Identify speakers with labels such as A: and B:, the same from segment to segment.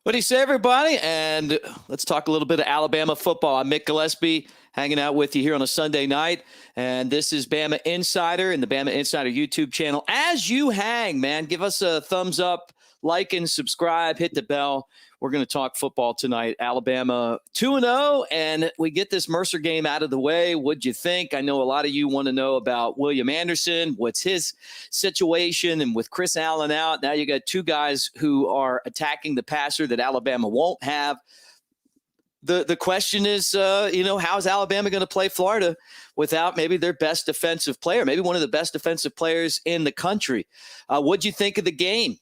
A: What do you say, everybody? And let's talk a little bit of Alabama football. I'm Mick Gillispie, hanging out with you here on a Sunday night. And this is Bama Insider and the Bama Insider YouTube channel. As you hang, man, give us a thumbs up, like and subscribe, hit the bell. We're going to talk football tonight. Alabama 2-0, and we get this Mercer game out of the way. What'd you think? I know a lot of you want to know about William Anderson. What's his situation? And with Chris Allen out, now you got two guys who are attacking the passer that Alabama won't have. The question is, how's Alabama going to play Florida without maybe their best defensive player, maybe one of the best defensive players in the country? What'd you think of the game?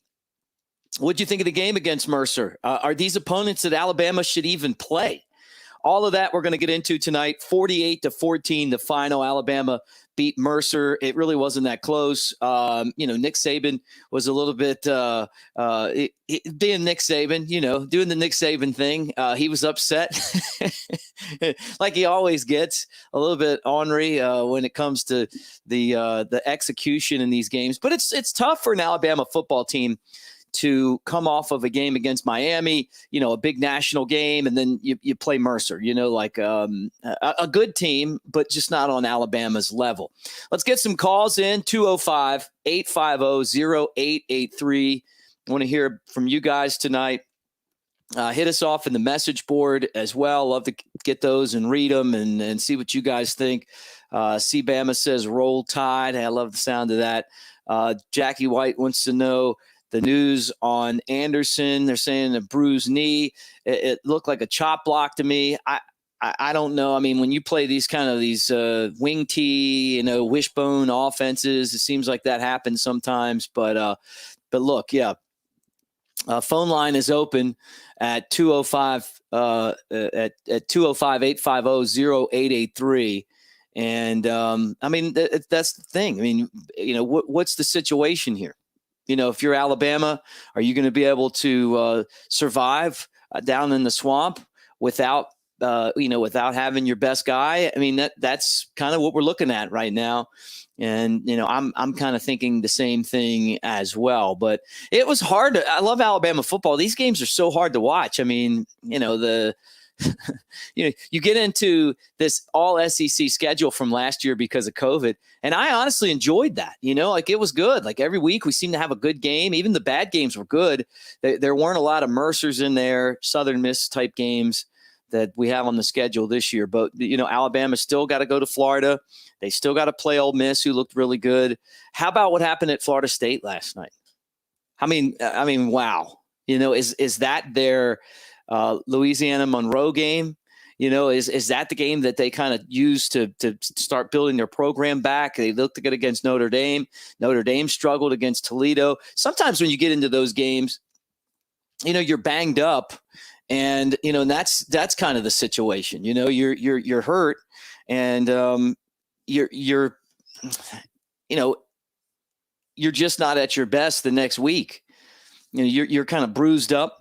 A: What'd you think of the game against Mercer? Are these opponents that Alabama should even play? All of that we're going to get into tonight. 48-14, the final. Alabama beat Mercer. It really wasn't that close. Nick Saban was a little bit being Nick Saban, doing the Nick Saban thing. He was upset, like he always gets, a little bit ornery when it comes to the execution in these games. But it's tough for an Alabama football team to come off of a game against Miami, a big national game, and then you play Mercer, a good team, but just not on Alabama's level. Let's get some calls in, 205-850-0883. I want to hear from you guys tonight. Hit us off in the message board as well. Love to get those and read them and see what you guys think. Bama says, roll tide. I love the sound of that. Jackie White wants to know the news on Anderson. They're saying a bruised knee. It looked like a chop block to me. I don't know. I mean, when you play these wing tee, wishbone offenses, it seems like that happens sometimes. But look, yeah. Phone line is open at 205-850-0883. And that's the thing. I mean, what's the situation here? If you're Alabama, are you going to be able to survive down in the swamp without having your best guy? I mean, that's kind of what we're looking at right now. And, I'm kind of thinking the same thing as well. But it was hard. I love Alabama football. These games are so hard to watch. I mean, you get into this all SEC schedule from last year because of COVID. And I honestly enjoyed that, it was good. Like every week we seemed to have a good game. Even the bad games were good. There weren't a lot of Mercers in there, Southern Miss type games that we have on the schedule this year. But, Alabama still got to go to Florida. They still got to play Ole Miss, who looked really good. How about what happened at Florida State last night? I mean, wow. Is that their Louisiana Monroe game? Is that the game that they kind of use to start building their program back? They looked good against Notre Dame. Notre Dame struggled against Toledo. Sometimes when you get into those games, you're banged up, and that's kind of the situation. You're hurt, and you're just not at your best the next week. You're kind of bruised up.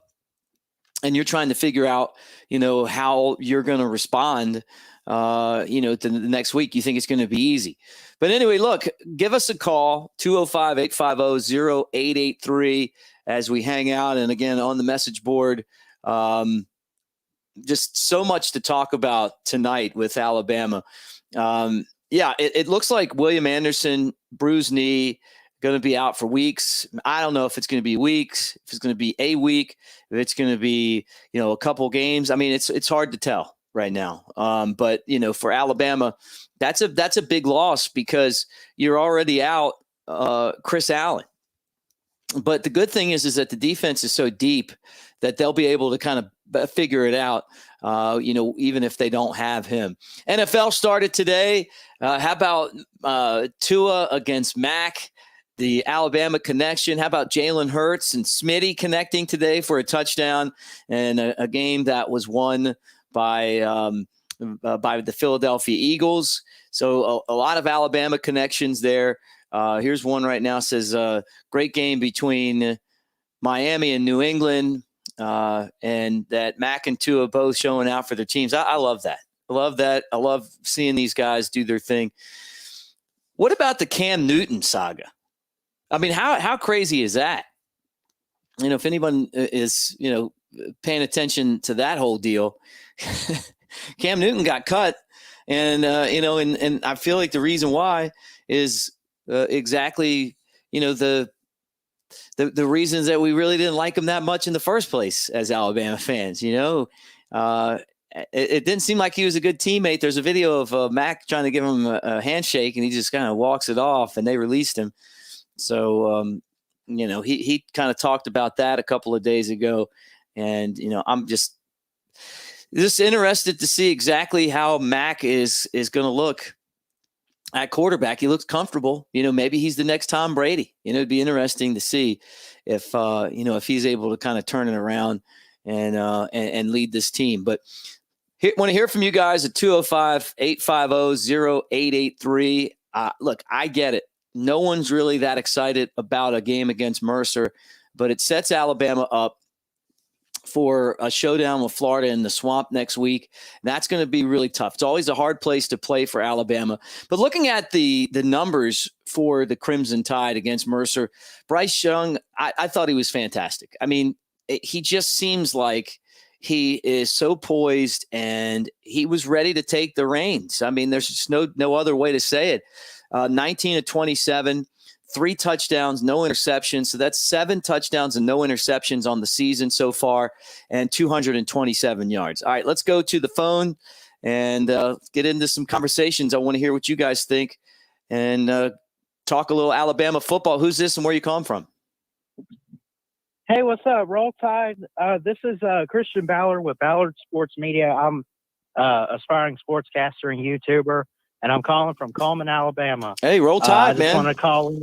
A: And you're trying to figure out, how you're going to respond, to the next week. You think it's going to be easy. But anyway, look, give us a call, 205-850-0883 as we hang out. And again, on the message board, just so much to talk about tonight with Alabama. It looks like William Anderson, bruised knee, going to be out for weeks. I don't know if it's going to be weeks, if it's going to be a week, if it's going to be, a couple games. I mean, it's hard to tell right now. But for Alabama, that's a big loss because you're already out Chris Allen. But the good thing is that the defense is so deep that they'll be able to kind of figure it out, even if they don't have him. NFL started today. How about Tua against Mac? The Alabama connection. How about Jalen Hurts and Smitty connecting today for a touchdown and a game that was won by the Philadelphia Eagles? So a lot of Alabama connections there. Here's one right now. Says great game between Miami and New England, and that Mac and Tua both showing out for their teams. I love that. I love that. I love seeing these guys do their thing. What about the Cam Newton saga? I mean, how crazy is that? If anyone is, paying attention to that whole deal. Cam Newton got cut, and and I feel like the reason why is exactly the reasons that we really didn't like him that much in the first place as Alabama fans. It didn't seem like he was a good teammate. There's a video of Mac trying to give him a handshake, and he just kind of walks it off, and they released him. So, he kind of talked about that a couple of days ago, and I'm just interested to see exactly how Mac is going to look at quarterback. He looks comfortable. Maybe he's the next Tom Brady. It'd be interesting to see if if he's able to kind of turn it around and lead this team. But want to hear from you guys at 205-850-0883. Look, I get it. No one's really that excited about a game against Mercer, but it sets Alabama up for a showdown with Florida in the Swamp next week. That's going to be really tough. It's always a hard place to play for Alabama. But looking at the numbers for the Crimson Tide against Mercer, Bryce Young, I thought he was fantastic. I mean, he just seems like he is so poised, and he was ready to take the reins. I mean, there's just no other way to say it. 19 of 27, 3 touchdowns, no interceptions. So that's 7 touchdowns and no interceptions on the season so far, and 227 yards. All right, let's go to the phone and get into some conversations. I want to hear what you guys think and talk a little Alabama football. Who's this and where you calling from?
B: Hey, what's up? Roll Tide. This is Christian Ballard with Ballard Sports Media. I'm aspiring sportscaster and YouTuber, and I'm calling from Coleman, Alabama.
A: Hey, Roll Tide, man.
B: I just want to call in.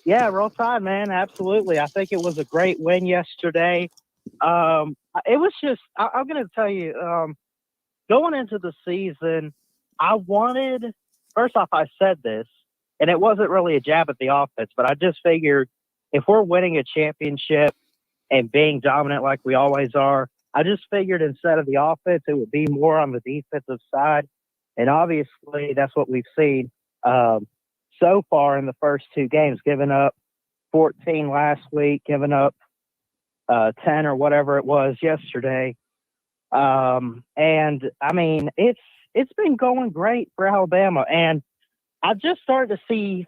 B: Yeah, Roll Tide, man. Absolutely. I think it was a great win yesterday. It was just, I'm going to tell you, going into the season, first off, I said this, and it wasn't really a jab at the offense, but I just figured if we're winning a championship and being dominant like we always are, I just figured instead of the offense, it would be more on the defensive side. And obviously, that's what we've seen so far in the first 2 games, giving up 14 last week, giving up 10 or whatever it was yesterday. And, I mean, it's been going great for Alabama. And I've just started to see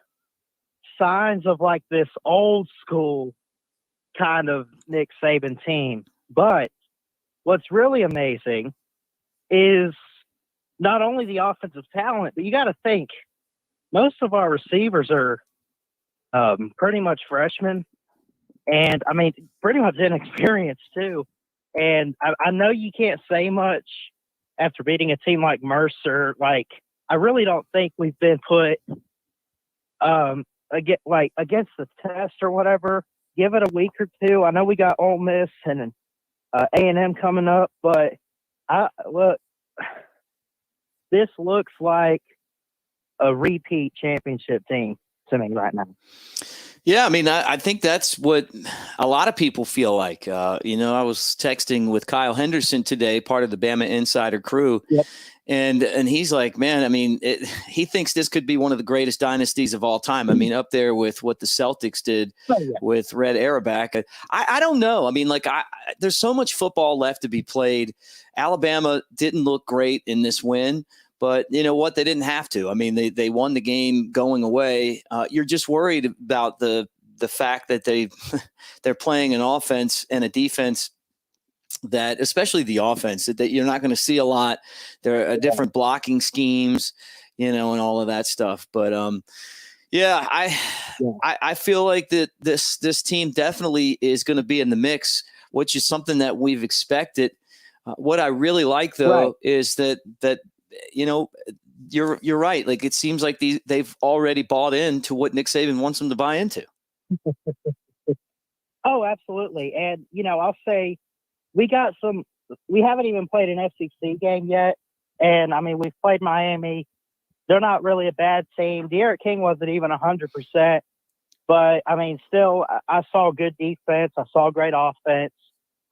B: signs of like this old school kind of Nick Saban team. But what's really amazing is not only the offensive talent, but you got to think most of our receivers are pretty much freshmen, and I mean pretty much inexperienced too. And I know you can't say much after beating a team like Mercer. Like, I really don't think we've been put against the test or whatever. Give it a week or two. I know we got Ole Miss and A&M coming up, but this looks like a repeat championship team to me right now.
A: Yeah, I mean, I think that's what a lot of people feel like. I was texting with Kyle Henderson today, part of the BamaInsider crew.
B: Yep.
A: And he's like, man, I mean, he thinks this could be one of the greatest dynasties of all time. I mean, up there with what the Celtics did with Red Auerbach. I don't know. I mean, there's so much football left to be played. Alabama didn't look great in this win, but you know what? They didn't have to. I mean, they won the game going away. You're just worried about the fact that they're playing an offense and a defense that, especially the offense, that you're not going to see a lot. There are different blocking schemes, and all of that stuff. But I feel like that this team definitely is going to be in the mix, which is something that we've expected. What I really like, though, is that you're right. Like, it seems like they've already bought into what Nick Saban wants them to buy into.
B: Oh, absolutely. And I'll say, we haven't even played an SEC game yet. And I mean, we've played Miami. They're not really a bad team. De'Aaron King wasn't even 100%, but I mean, still, I saw good defense. I saw great offense.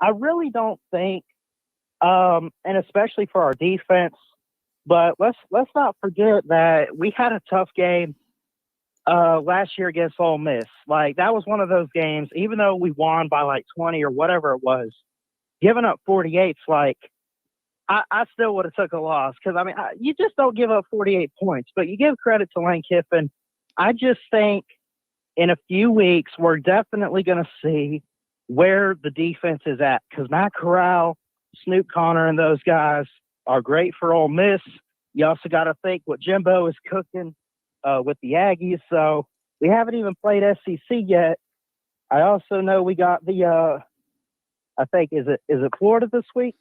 B: I really don't think, and especially for our defense, but let's not forget that we had a tough game last year against Ole Miss. Like, that was one of those games, even though we won by like 20 or whatever it was, giving up 48's like, I still would have took a loss because, I mean, you just don't give up 48 points. But you give credit to Lane Kiffin. I just think in a few weeks we're definitely going to see where the defense is at because Matt Corral, Snoop Connor, and those guys are great for Ole Miss. You also got to think what Jimbo is cooking with the Aggies. So we haven't even played SEC yet. I also know we got the I think is it Florida this week?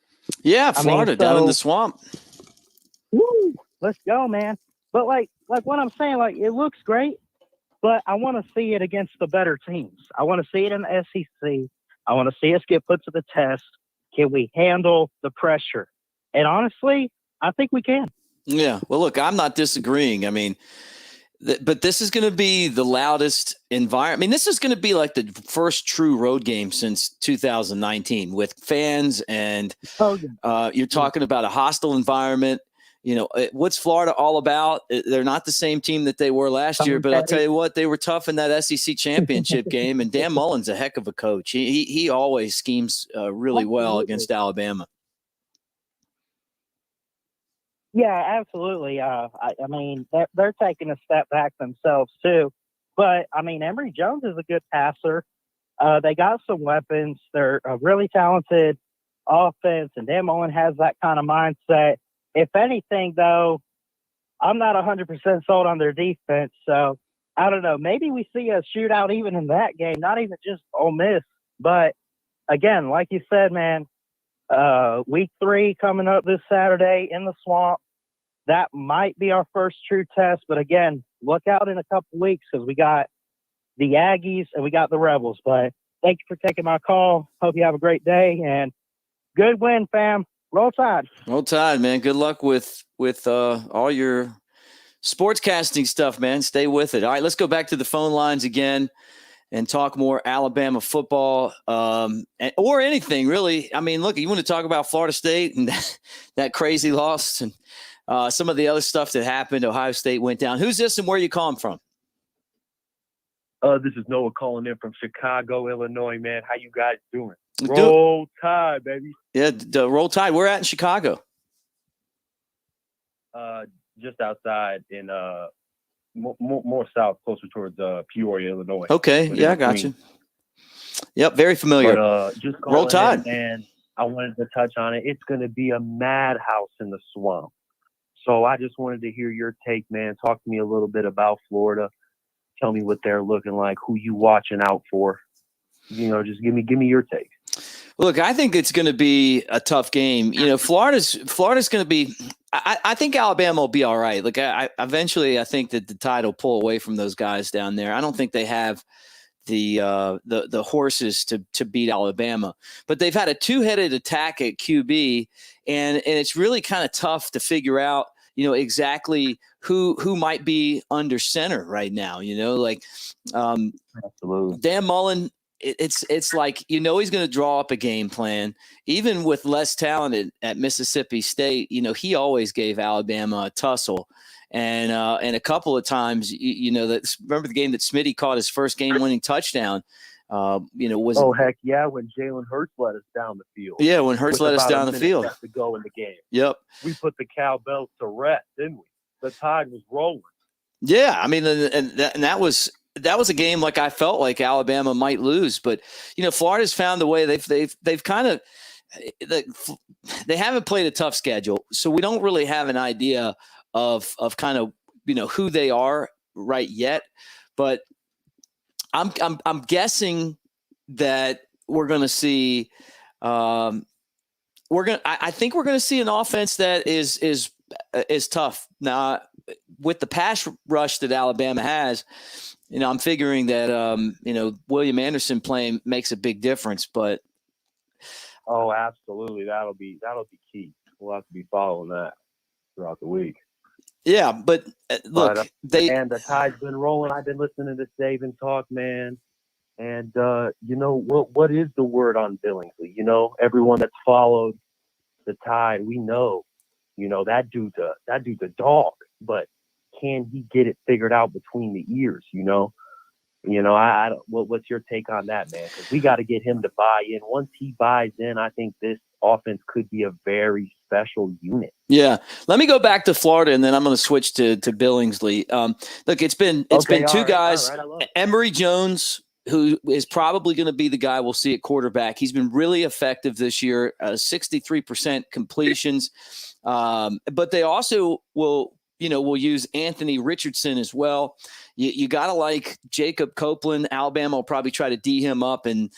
A: Yeah, Florida, down in the swamp.
B: Woo, let's go, man. But like what I'm saying, like it looks great, but I want to see it against the better teams. I want to see it in the SEC. I want to see us get put to the test. Can we handle the pressure? And honestly, I think we can.
A: Yeah. Well, look, I'm not disagreeing. I mean, but this is going to be the loudest environment. I mean, this is going to be like the first true road game since 2019 with fans, and you're talking about a hostile environment. You know, what's Florida all about? They're not the same team that they were last year, but I'll tell you what, they were tough in that SEC championship game, and Dan Mullen's a heck of a coach. He always schemes really well against Alabama.
B: Yeah, absolutely. I mean, they're taking a step back themselves too. But, I mean, Emory Jones is a good passer. They got some weapons. They're a really talented offense, and Dan Mullen has that kind of mindset. If anything, though, I'm not 100% sold on their defense. So, I don't know. Maybe we see a shootout even in that game, not even just Ole Miss. But, again, like you said, man, week 3 coming up this Saturday in the swamp. That might be our first true test. But again, look out in a couple weeks because we got the Aggies and we got the Rebels. But thank you for taking my call. Hope you have a great day and good win, fam. Roll Tide.
A: Roll Tide, man. Good luck with all your sportscasting stuff, man. Stay with it. All right, let's go back to the phone lines again and talk more Alabama football or anything, really. I mean, look, you want to talk about Florida State and that crazy loss and some of the other stuff that happened. Ohio State went down. Who's this and where you calling from?
C: This is Noah calling in from Chicago, Illinois, man. How you guys doing? Roll Tide, baby.
A: Yeah, Roll Tide. We're at in Chicago.
C: Just outside in more south, closer towards Peoria, Illinois.
A: Okay, yeah, I got you. Yep, very familiar.
C: But, just
A: Roll Tide.
C: And I wanted to touch on it. It's going to be a madhouse in the swamp. So I just wanted to hear your take, man. Talk to me a little bit about Florida. Tell me what they're looking like, who you watching out for. You know, just give me your take.
A: Look, I think it's going to be a tough game. You know, Florida's going to be. I think Alabama will be all right. Like, eventually, I think that the Tide will pull away from those guys down there. I don't think they have the horses to beat Alabama, but they've had a two-headed attack at QB, and it's really kind of tough to figure out, you know, exactly who might be under center right now. You know, like
C: Absolutely.
A: Dan Mullen. It's like, you know, he's going to draw up a game plan, even with less talented at Mississippi State. You know, he always gave Alabama a tussle, and a couple of times, you know, that remember the game that Smitty caught his first game-winning touchdown. You know, was
C: heck yeah, when Jalen Hurts let us down the field.
A: Yeah, when Hurts let us down the field.
C: To go in the game.
A: Yep,
C: we put the cowbells to rest, didn't we? The Tide was rolling.
A: Yeah, I mean, and that was a game like I felt like Alabama might lose, but you know, Florida's found a way. They've kind of they haven't played a tough schedule, so we don't really have an idea of kind of, you know, who they are right yet. But I'm guessing that we're going to see I think we're going to see an offense that is tough. Now, with the pass rush that Alabama has, you know, I'm figuring that, you know, William Anderson playing makes a big difference, but.
C: Oh, absolutely. That'll be key. We'll have to be following that throughout the week.
A: Yeah, but look,
C: and the Tide's been rolling. I've been listening to Saban talk, man. And, you know, what is the word on Billingsley? You know, everyone that's followed the Tide, we know, you know, that dude's a dog, but can he get it figured out between the ears, you know? You know, I don't, what's your take on that, man? Because we got to get him to buy in. Once he buys in, I think this offense could be a very special unit.
A: Yeah. Let me go back to Florida, and then I'm going to switch to Billingsley. Look, it's been two guys.
C: All right, I love it.
A: Emory Jones, who is probably going to be the guy we'll see at quarterback. He's been really effective this year, 63% completions. But they also will use Anthony Richardson as well. You got to like Jacob Copeland. Alabama will probably try to D him up, and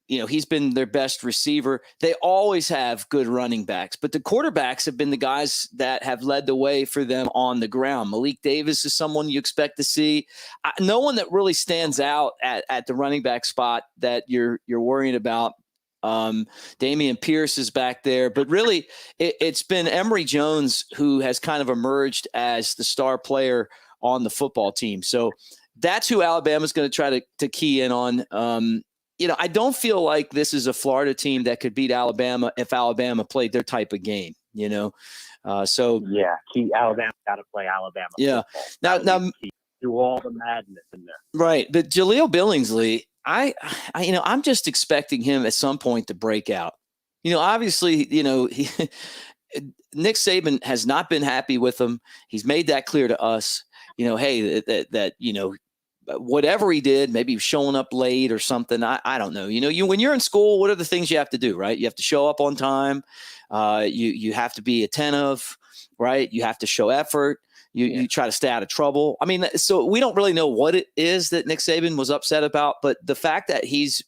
A: he's been their best receiver. They always have good running backs, but the quarterbacks have been the guys that have led the way for them on the ground. Malik Davis is someone you expect to see. No one that really stands out at the running back spot that you're worrying about. Damian Pierce is back there, but really it's been Emory Jones who has kind of emerged as the star player on the football team. So that's who Alabama's going to try to key in on. I don't feel like this is a Florida team that could beat Alabama if Alabama played their type of game, So
C: yeah, Alabama got to play Alabama.
A: Yeah.
C: Football. Now through all the madness in there.
A: Right, but Jaleel Billingsley, I'm just expecting him at some point to break out. Obviously, Nick Saban has not been happy with him. He's made that clear to us. Hey, whatever he did, maybe he was showing up late or something. I don't know. When you're in school, what are the things you have to do, right? You have to show up on time. You have to be attentive, right? You have to show effort. You try to stay out of trouble. I mean, so we don't really know what it is that Nick Saban was upset about, but the fact that he's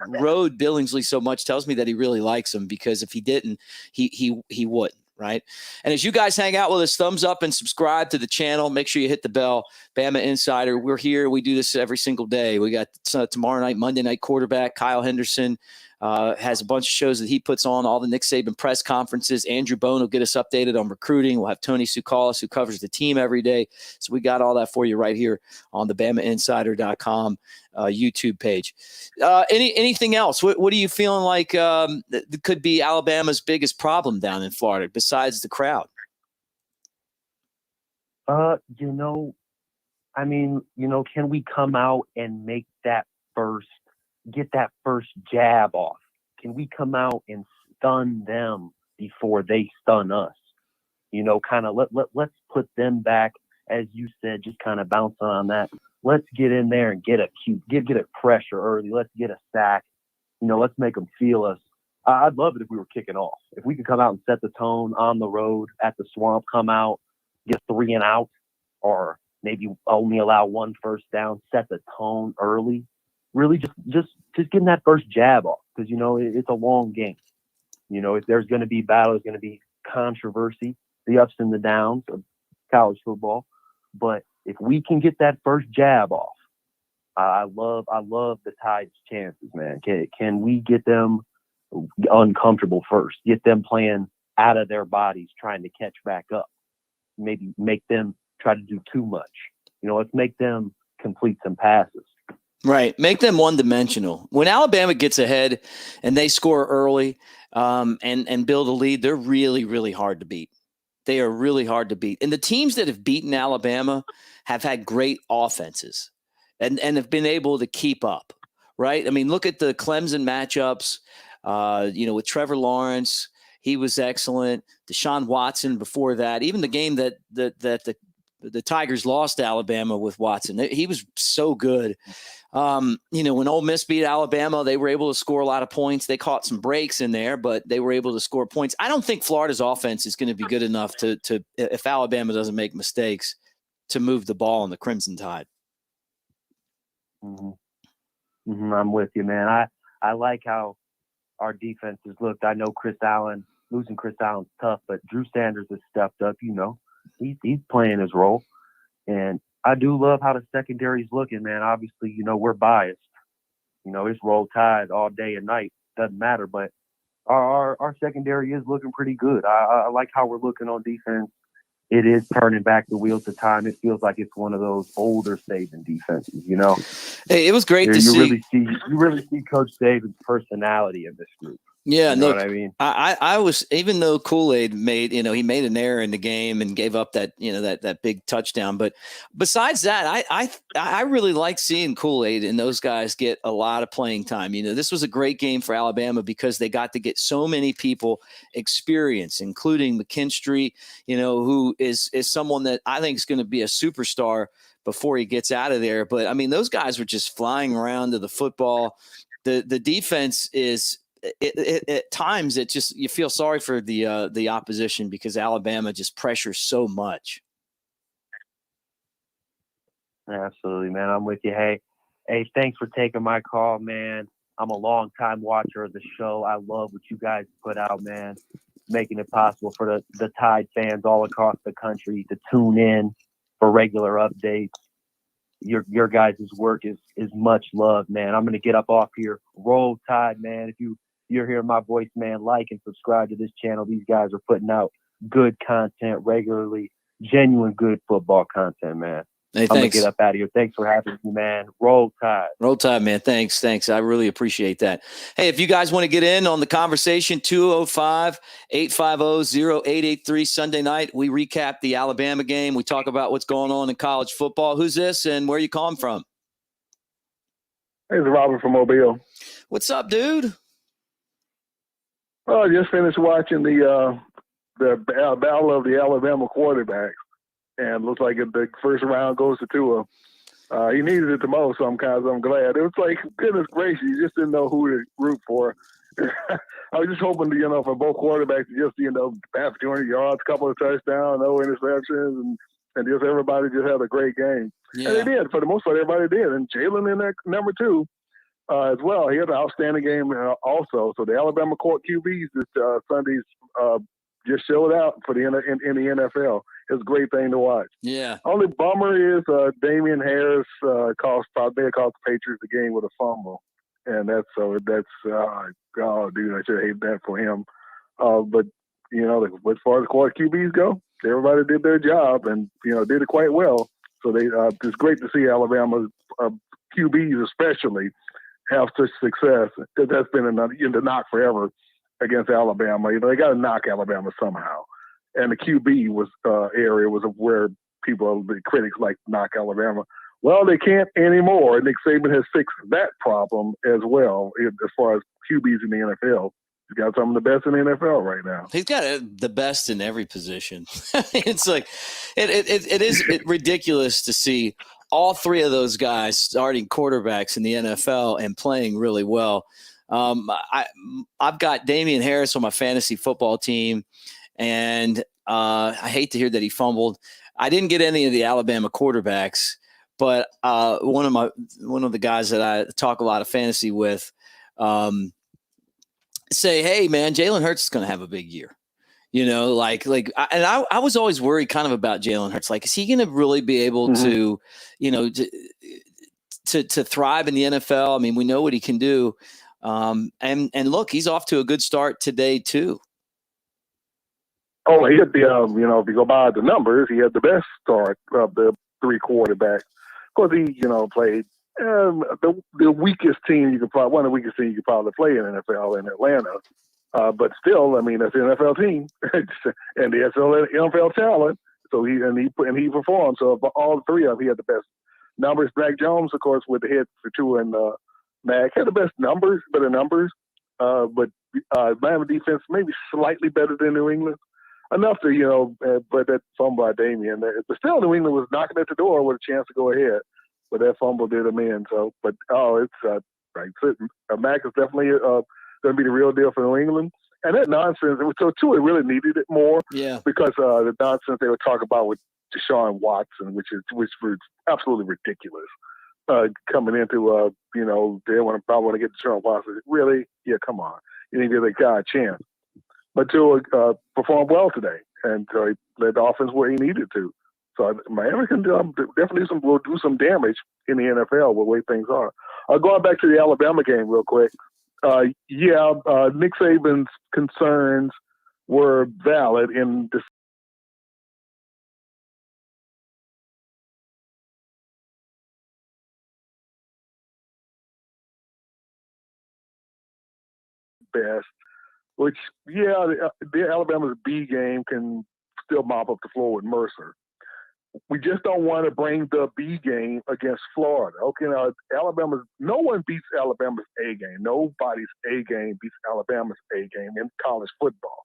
A: rode Billingsley so much tells me that he really likes him, because if he didn't, he wouldn't. Right. And as you guys hang out with us, thumbs up and subscribe to the channel. Make sure you hit the bell. Bama Insider. We're here. We do this every single day. We got tomorrow night, Monday night quarterback. Kyle Henderson has a bunch of shows that he puts on, all the Nick Saban press conferences. Andrew Bone will get us updated on recruiting. We'll have Tony Sukalis, who covers the team every day. So we got all that for you right here on the BamaInsider.com YouTube page. Anything else? What are you feeling like that could be Alabama's biggest problem down in Florida besides the crowd?
C: Can we come out and make get that first jab off? Can we come out and stun them before they stun us? Let's put them back, as you said, just kind of bounce on that. Let's get in there and get a pressure early. Let's get a sack. Let's make them feel us. I'd love it if we were kicking off. If we could come out and set the tone on the road at the Swamp, come out, get 3 and out, or maybe only allow 1 first down, set the tone early. Really just getting that first jab off, because, it's a long game. If there's going to be battle, there's going to be controversy, the ups and the downs of college football. But if we can get that first jab off, I love the Tide's chances, man. Can we get them uncomfortable first? Get them playing out of their bodies, trying to catch back up. Maybe make them try to do too much. Let's make them complete some passes.
A: Right. Make them one-dimensional. When Alabama gets ahead and they score early and build a lead, they're really, really hard to beat. They are really hard to beat. And the teams that have beaten Alabama have had great offenses and have been able to keep up, right? I mean, look at the Clemson matchups, with Trevor Lawrence. He was excellent. Deshaun Watson before that. Even the game that the Tigers lost to Alabama with Watson, he was so good. When Ole Miss beat Alabama, they were able to score a lot of points. They caught some breaks in there, but they were able to score points. I don't think Florida's offense is going to be good enough to if Alabama doesn't make mistakes, to move the ball on the Crimson Tide.
C: Mm-hmm. I'm with you, man. I like how our defense has looked. I know losing Chris Allen's tough, but Drew Sanders has stepped up. He's playing his role, and I do love how the secondary's looking, man. Obviously, we're biased. It's Roll Tide all day and night. Doesn't matter, but our secondary is looking pretty good. I like how we're looking on defense. It is turning back the wheels of time. It feels like it's one of those older Saban defenses,
A: Hey, it was great to see.
C: You really see Coach Saban's personality in this group.
A: Yeah,
C: You know
A: look,
C: what I mean?
A: I was, even though Kool-Aid made, he made an error in the game and gave up that, that big touchdown. But besides that, I really like seeing Kool-Aid and those guys get a lot of playing time. This was a great game for Alabama because they got to get so many people experience, including McKinstry, who is someone that I think is going to be a superstar before he gets out of there. But I mean, those guys were just flying around to the football. The defense is, at times it just, you feel sorry for the opposition because Alabama just pressures so much.
C: Absolutely, man. I'm with you. Hey, thanks for taking my call, man. I'm a long time watcher of the show. I love what you guys put out, man, making it possible for the Tide fans all across the country to tune in for regular updates. Your guys' work is much loved, man. I'm gonna get up off here. Roll Tide, man. If you're hearing my voice, man, like and subscribe to this channel. These guys are putting out good content regularly, genuine good football content, man.
A: Hey,
C: I'm gonna
A: thanks.
C: get up out of here. Thanks for having me, man. Roll Tide.
A: Roll Tide, man. Thanks. I really appreciate that. Hey, if you guys want to get in on the conversation, 205-850-0883 Sunday night, we recap the Alabama game. We talk about what's going on in college football. Who's this and where are you calling from?
D: Hey, it's Robert from Mobile.
A: What's up, dude?
D: I just finished watching the battle of the Alabama quarterbacks, and looks like the first round goes to Tua. He needed it the most, so I'm glad. It was like, goodness gracious, you just didn't know who to root for. I was just hoping to, for both quarterbacks to just, pass 200 yards, couple of touchdowns, no interceptions, and just everybody just had a great game.
A: Yeah.
D: And they did. For the most part, everybody did. And Jalen in that number 2 as well. He had an outstanding game also. So the Alabama court QBs this Sundays just showed out for in the NFL. It's a great thing to watch.
A: Yeah.
D: Only bummer is Damian Harris cost the Patriots the game with a fumble, and that's oh dude, I should hate that for him. But as far as court QBs go, everybody did their job and did it quite well. So it's great to see Alabama's QBs especially have such success. That's been in the knock forever against Alabama. They got to knock Alabama somehow. And the QB area was where the critics like to knock Alabama. Well, they can't anymore. Nick Saban has fixed that problem as well as far as QBs in the NFL. He's got some of the best in the NFL right now.
A: He's got the best in every position. It's like it is ridiculous to see all three of those guys starting quarterbacks in the NFL and playing really well. I've got Damian Harris on my fantasy football team, and I hate to hear that he fumbled. I didn't get any of the Alabama quarterbacks, but one of the guys that I talk a lot of fantasy with say, hey man, Jalen Hurts is going to have a big year. I was always worried kind of about Jalen Hurts. Like, is he going to really be able to, to thrive in the NFL? I mean, we know what he can do. And look, he's off to a good start today too.
D: Oh, he had if you go by the numbers, he had the best start of the 3 quarterbacks. Of course, he, played the weakest team one of the weakest teams you could probably play in NFL in Atlanta. But still, I mean, that's an NFL team and the NFL talent. So he performed. So for all 3 of them, he had the best numbers. Mac Jones, of course, with the hit for 2 and Mac had the best numbers, better numbers. But Miami defense maybe slightly better than New England. Enough to, but that fumble by Damian. But still, New England was knocking at the door with a chance to go ahead. But that fumble did him in. So, but, it's right. Mac is definitely going to be the real deal for New England. And that nonsense, so Tua really needed it more.
A: Yeah.
D: Because the nonsense they would talk about with Deshaun Watson, which was absolutely ridiculous. Coming into, they probably want to get Deshaun Watson. Really? Yeah, come on. You need to give that guy a chance. But Tua performed well today, and he led the offense where he needed to. So Miami can definitely do some damage in the NFL with the way things are. Going back to the Alabama game real quick. Nick Saban's concerns were valid in the best. which, yeah, the Alabama's B game can still mop up the floor with Mercer. We just don't want to bring the B game against Florida. Okay, now no one beats Alabama's A game. Nobody's A game beats Alabama's A game in college football.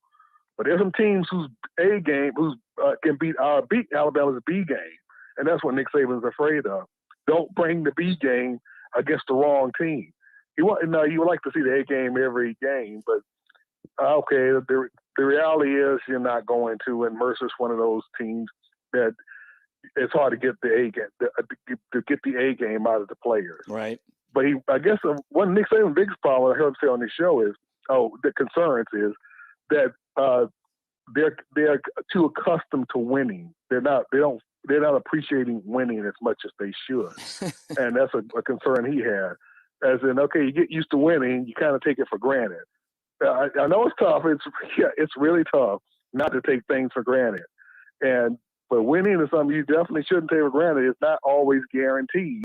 D: But there's some teams whose A game can beat Alabama's B game, and that's what Nick Saban's afraid of. Don't bring the B game against the wrong team. You would like to see the A game every game, but okay, the reality is you're not going to, and Mercer's one of those teams that it's hard to get the A game to get the A game out of the players.
A: Right.
D: But I guess one of Nick Saban's biggest problem I heard him say on this show is, the concerns is that they're too accustomed to winning. They're not appreciating winning as much as they should, and that's a concern he had. As in, okay, you get used to winning, you kind of take it for granted. I know it's tough. It's really tough not to take things for granted, but winning is something you definitely shouldn't take for granted. It's not always guaranteed,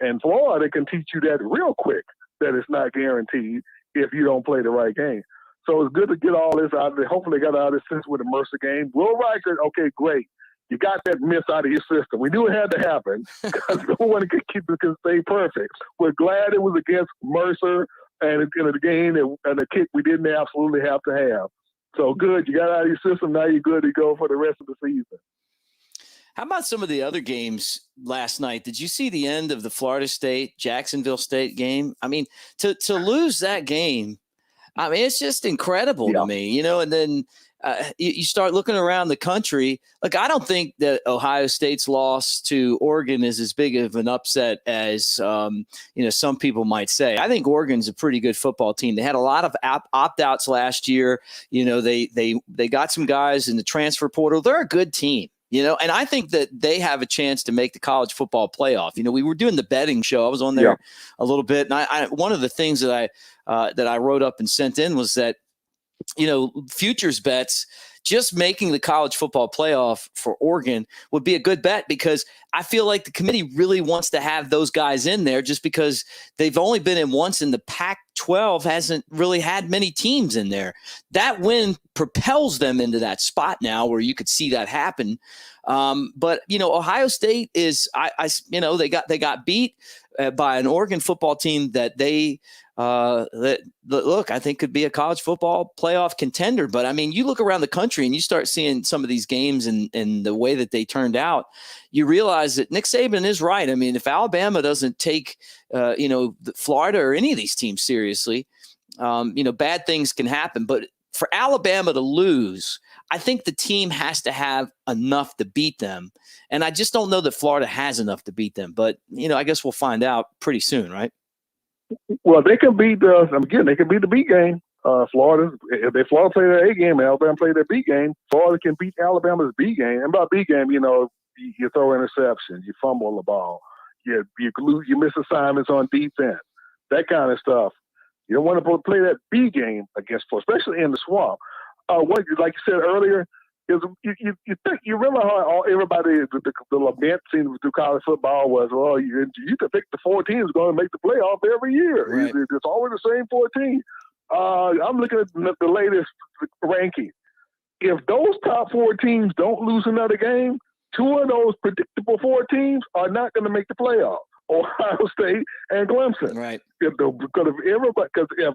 D: and Florida can teach you that real quick, that it's not guaranteed if you don't play the right game. So it's good to get all this out of there. Hopefully they got out of this since with the Mercer game. Will Reichert, okay, great. You got that miss out of your system. We knew it had to happen because no one can stay perfect. We're glad it was against Mercer and in a game and a kick we didn't absolutely have to have. So good, you got out of your system. Now you're good to go for the rest of the season.
A: How about some of the other games last night? Did you see the end of the Florida State, Jacksonville State game? I mean, to lose that game, I mean, it's just incredible to me, and then you start looking around the country. Like, I don't think that Ohio State's loss to Oregon is as big of an upset as, some people might say. I think Oregon's a pretty good football team. They had a lot of opt-outs last year. They got some guys in the transfer portal. They're a good team. And I think that they have a chance to make the college football playoff. We were doing the betting show. I was on there a little bit. And I one of the things that I wrote up and sent in was that, futures bets, just making the college football playoff for Oregon would be a good bet, because I feel like the committee really wants to have those guys in there, just because they've only been in once, and the Pac-12 hasn't really had many teams in there. That win propels them into that spot now where you could see that happen. But Ohio State is, they got beat by an Oregon football team that they look, I think could be a college football playoff contender. But I mean, you look around the country and you start seeing some of these games and the way that they turned out, you realize that Nick Saban is right. I mean, if Alabama doesn't take, Florida or any of these teams seriously, bad things can happen. But for Alabama to lose, I think the team has to have enough to beat them. And I just don't know that Florida has enough to beat them. But, I guess we'll find out pretty soon, right?
D: Well, they can beat they can beat the B game. Florida play their A game and Alabama play their B game, Florida can beat Alabama's B game. And by B game, you throw interceptions, you fumble the ball, you miss assignments on defense, that kind of stuff. You don't want to play that B game against Florida, especially in the swamp. Like you said earlier, is you remember how everybody the lament scene through college football was, well, you could pick the 4 teams going to make the playoff every year.
A: Right.
D: It's always the same 4 teams. I'm looking at the latest ranking. If those top 4 teams don't lose another game, 2 of those predictable 4 teams are not going to make the playoff. Ohio State and Clemson.
A: Right.
D: Because the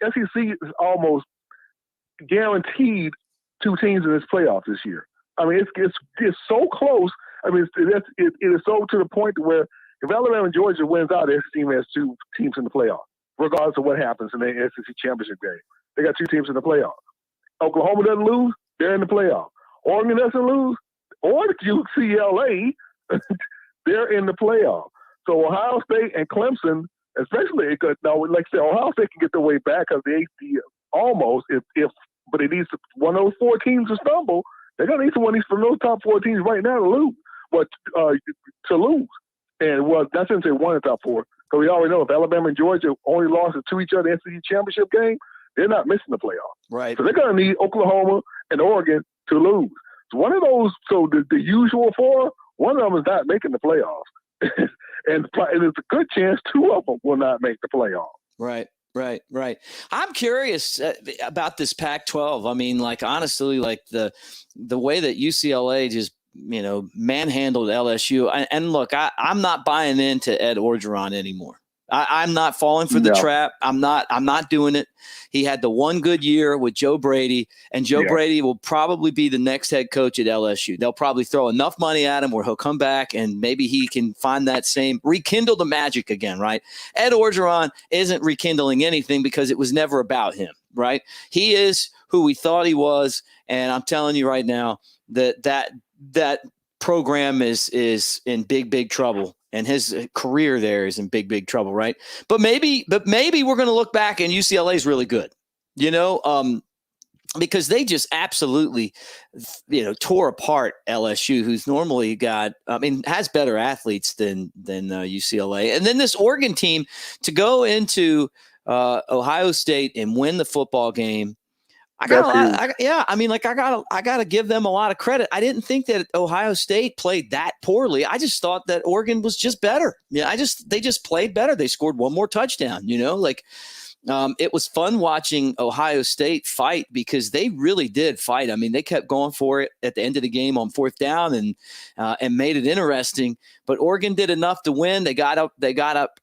D: SEC is almost guaranteed 2 teams in this playoff this year. I mean, it's so close. I mean, it is so to the point where if Alabama and Georgia wins out, the SEC team has 2 teams in the playoff, regardless of what happens in the SEC championship game. They got 2 teams in the playoff. Oklahoma doesn't lose, they're in the playoff. Oregon doesn't lose, or UCLA, they're in the playoff. So Ohio State and Clemson, especially, like I said, Ohio State can get their way back because they almost, but it needs one of those 4 teams to stumble. They're going to need someone from those top 4 teams right now to lose. And that's not to say one of the top 4, because we already know if Alabama and Georgia only lost to each other in the SEC championship game, they're not missing the playoff.
A: Right.
D: So they're going to need Oklahoma and Oregon to lose. So one of those, the usual 4, one of them is not making the playoffs. and there's a good chance 2 of them will not make the playoff.
A: Right. Right. I'm curious about this Pac-12. I mean, like, honestly, like the way that UCLA just, manhandled LSU. And look, I'm not buying into Ed Orgeron anymore. I'm not falling for the trap. I'm not doing it. He had the one good year with Joe Brady, and Joe Brady will probably be the next head coach at LSU. They'll probably throw enough money at him where he'll come back and maybe he can find that same, rekindle the magic again, right? Ed Orgeron isn't rekindling anything because it was never about him, right? He is who we thought he was, and I'm telling you right now that program is in big trouble. And his career there is in big trouble, right? But maybe we're going to look back and UCLA is really good, because they just absolutely, tore apart LSU, who's normally has better athletes than UCLA. And then this Oregon team to go into Ohio State and win the football game. I gotta give them a lot of credit. I didn't think that Ohio State played that poorly. I just thought that Oregon was just better. Yeah, they just played better. They scored one more touchdown. It was fun watching Ohio State fight because they really did fight. I mean, they kept going for it at the end of the game on fourth down and made it interesting. But Oregon did enough to win. They got up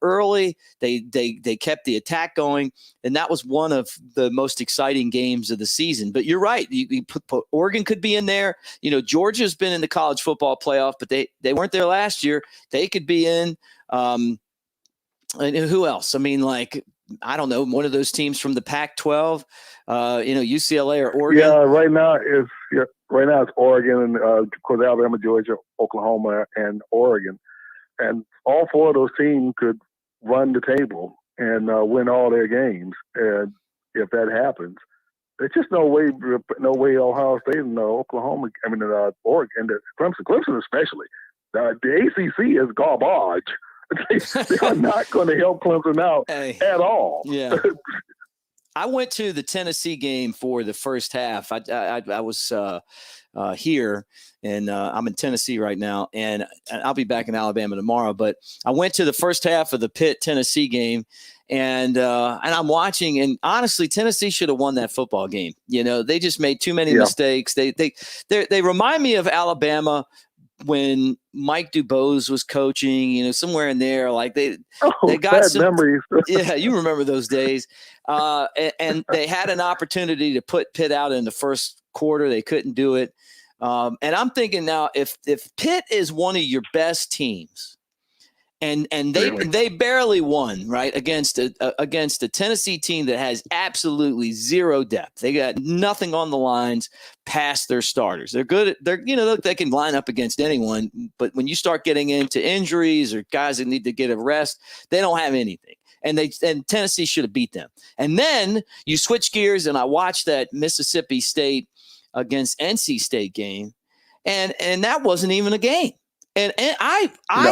A: early. They kept the attack going, and that was one of the most exciting games of the season. But you're right. You put Oregon could be in there. Georgia's been in the college football playoff, but they weren't there last year. They could be in. And who else? I mean, I don't know, one of those teams from the Pac-12, UCLA or Oregon.
D: Yeah, right now it's Oregon, and of course Alabama, Georgia, Oklahoma, and Oregon, and all four of those teams could run the table and win all their games. And if that happens, there's just no way Ohio State and Oklahoma, Oregon, and Clemson especially. The ACC is garbage. They are not going to help Clemson out at all.
A: Yeah. I went to the Tennessee game for the first half. I was here, and I'm in Tennessee right now, and I'll be back in Alabama tomorrow. But I went to the first half of the Pitt Tennessee game, and I'm watching. And honestly, Tennessee should have won that football game. They just made too many mistakes. They remind me of Alabama when Mike Dubose was coaching, somewhere in there, they got some
D: memories.
A: Yeah, you remember those days. And they had an opportunity to put Pitt out in the first quarter. They couldn't do it. And I'm thinking now, if Pitt is one of your best teams, and they barely won, right, against a Tennessee team that has absolutely zero depth. They got nothing on the lines past their starters. They're good. They can line up against anyone, but when you start getting into injuries or guys that need to get a rest, they don't have anything. And Tennessee should have beat them. And then you switch gears, and I watched that Mississippi State against NC State game, and that wasn't even a game. And I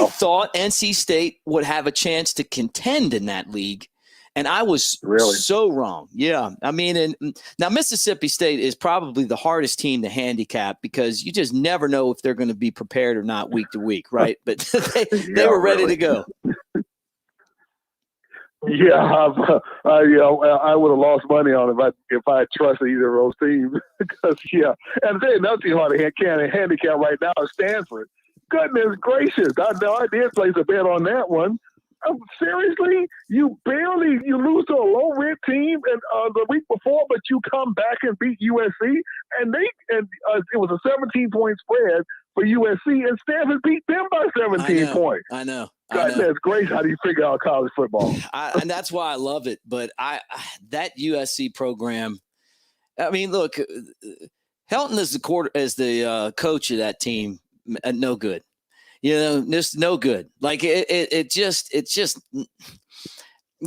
A: thought NC State would have a chance to contend in that league, and I was so wrong. Yeah, I mean, and now Mississippi State is probably the hardest team to handicap because you just never know if they're going to be prepared or not week to week, right? But they were ready to go.
D: Yeah, I would have lost money on it if I trusted either of those teams. Because and then another team hard to handicap right now is Stanford. Goodness gracious! I did place a bet on that one. Seriously, you lose to a low rent team the week before, but you come back and beat USC, and it was a 17-point spread for USC, and Stanford beat them by 17 points.
A: I know.
D: Goodness gracious! How do you figure out college football?
A: And that's why I love it. But that USC program. I mean, look, Helton is the coach of that team. No good, just no good. It's just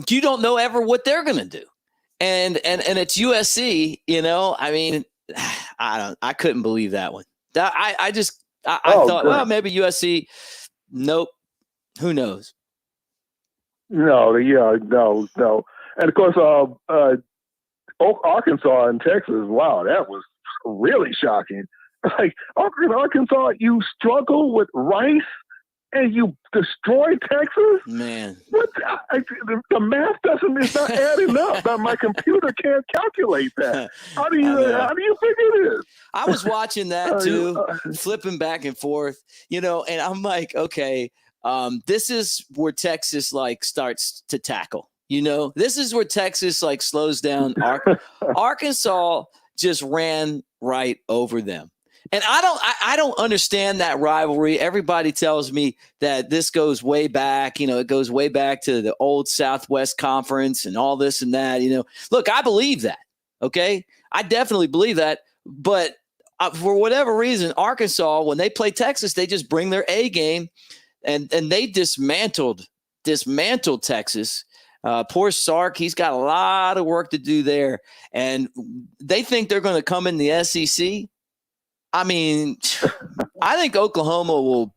A: you don't know ever what they're gonna do, and it's USC. I mean, I couldn't believe that one. I thought, well, maybe USC. Nope. Who knows?
D: No. And of course, Arkansas and Texas. Wow, that was really shocking. Arkansas, you struggle with Rice and you destroy Texas?
A: Man.
D: What? The math is not adding up. My computer can't calculate that. How do you figure this?
A: I was watching that too, flipping back and forth, and I'm like, okay, this is where Texas starts to tackle. This is where Texas slows down. Arkansas just ran right over them. And I don't understand that rivalry. Everybody tells me that this goes way back. It goes way back to the old Southwest Conference and all this and that. Look, I believe that. Okay, I definitely believe that. But for whatever reason, Arkansas, when they play Texas, they just bring their A game, and they dismantled Texas. Poor Sark, he's got a lot of work to do there, and they think they're going to come in the SEC. I mean, I think Oklahoma will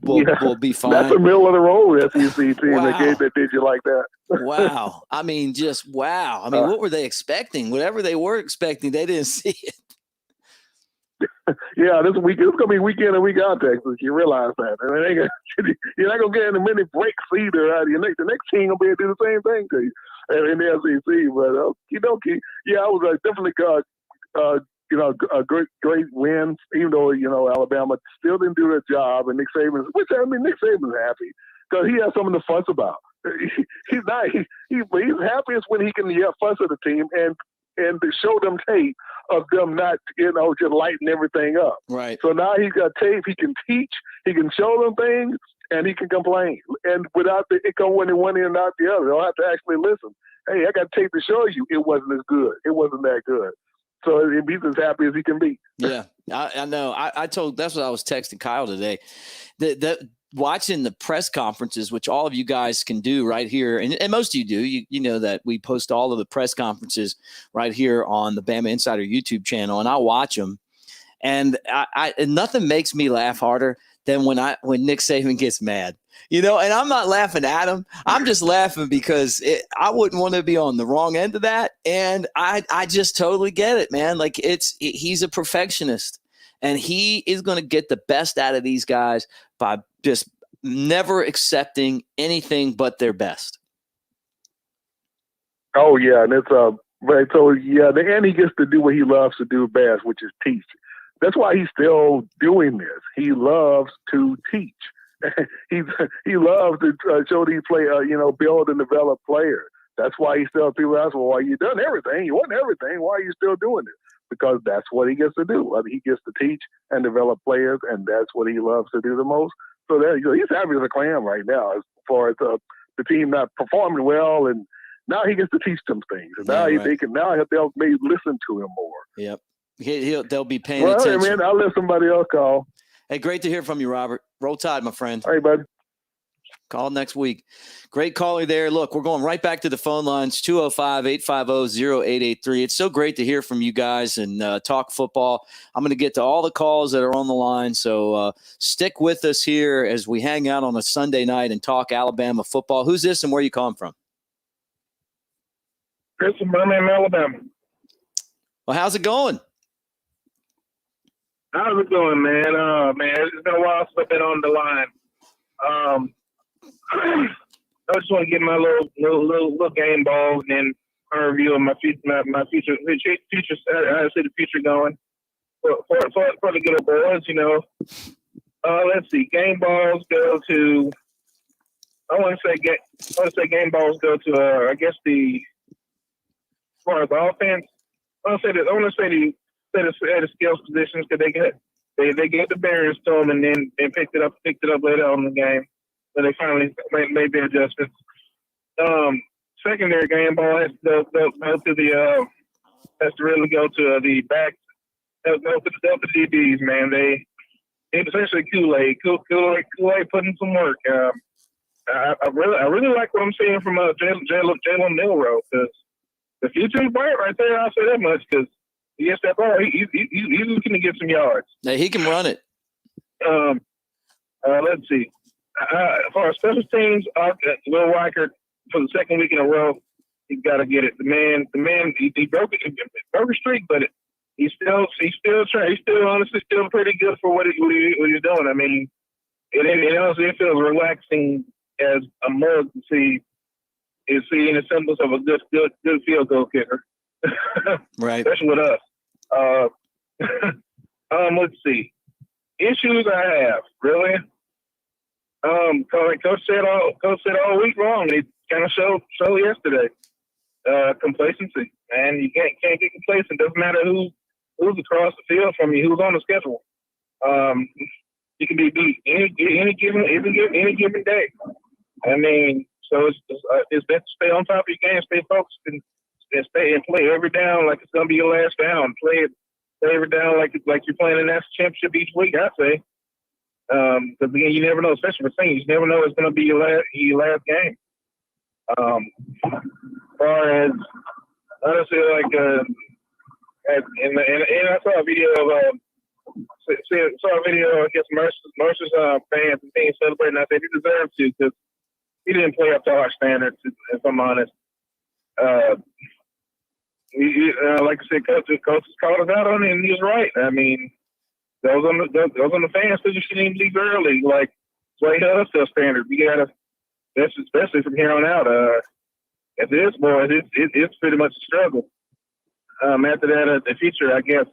A: be fine.
D: That's a middle of the road SEC team that did you like that.
A: Wow. I mean, just wow. I mean, what were they expecting? Whatever they were expecting, they didn't see it.
D: Yeah, this week it's gonna be week in and week out, Texas. You realize that, and you're not gonna get in many breaks either. Right? The next team gonna be able to do the same thing to you in the SEC. But yeah, I was definitely a great win, even though Alabama still didn't do their job, and Nick Saban's happy because he has something to fuss about. He's happiest when he can fuss at the team and to show them tape of them not just lighting everything up.
A: Right.
D: So now he's got tape. He can teach. He can show them things, and he can complain. And without it going in one ear and out the other, they'll have to actually listen. Hey, I got tape to show you. It wasn't as good. It wasn't that good. So he's as happy as he can be.
A: Yeah, I know. That's what I was texting Kyle today. Watching the press conferences, which all of you guys can do right here, and most of you do. You know that we post all of the press conferences right here on the BamaInsider YouTube channel, and I watch them. And and nothing makes me laugh harder than when Nick Saban gets mad. And I'm not laughing at him. I'm just laughing because I wouldn't want to be on the wrong end of that. And I just totally get it, man. He's a perfectionist, and he is going to get the best out of these guys by just never accepting anything but their best.
D: Oh yeah, and it's right. So yeah, and he gets to do what he loves to do best, which is teach. That's why he's still doing this. He loves to teach. he loves to show these players, build and develop players. That's why he still people ask, well, you done everything? You won everything. Why are you still doing it? Because that's what he gets to do. He gets to teach and develop players, and that's what he loves to do the most. So there you go. He's happy as a clam right now as far as the team not performing well, and now he gets to teach them things. And now they'll maybe listen to him more.
A: Yep. They'll be paying attention.
D: Hey, man, I'll let somebody else call.
A: Hey, great to hear from you, Robert. Roll Tide, my friend.
D: Hey, buddy.
A: Call next week. Great caller there. Look, we're going right back to the phone lines, 205-850-0883. It's so great to hear from you guys and talk football. I'm going to get to all the calls that are on the line, so stick with us here as we hang out on a Sunday night and talk Alabama football. Who's this and where you calling from?
E: Chris from Birmingham, Alabama.
A: Well, how's it going?
E: How's it going, man? It's been a while since I've been on the line. I just want to get my little game balls and a review of my future. How I see the future going for the good boys. Let's see. Game balls go to. I want to say game balls go to. I guess the part of the offense. I want to say the skills positions because they gave the barriers to them and then picked it up later on in the game. So they finally made the adjustments. Secondary game ball has to really go to the backs. Go to the DBs, man. They essentially Kool-Aid putting some work. I really like what I'm seeing from Jalen Milroe because the future is bright right there. I'll say that much because he gets that ball. He's looking to get some yards.
A: Hey, he can run it.
E: Let's see. For our special teams, Will Reichert for the second week in a row, he's got to get it. The man, he broke a streak, but he's still honestly still pretty good for what he's doing. I mean, it honestly feels relaxing as a mug to see any semblance of a good field goal kicker.
A: Right.
E: Especially with us. Let's see. Issues I have, really. Coach said all week long. He kind of showed yesterday. Complacency, and you can't get complacent. Doesn't matter who's across the field from you, who's on the schedule. You can be beat any given day. I mean, so it's best to stay on top of your game, stay focused, and stay and play every down like it's gonna be your last down. Play every down like you're playing a national championship each week. I say, because again, you never know, especially for seniors, you never know it's gonna be your last game. As far as honestly, like, and I saw a video of I guess Mercer's fans and team celebrating. I said he deserved to because he didn't play up to our standards. If I'm honest, like I said, coaches called us out on it, and he was right. I mean, those on the fans said you shouldn't even leave early. Like, so he held us to a standard. We gotta, especially from here on out. At this boys, it's pretty much a struggle. After that, the future, I guess,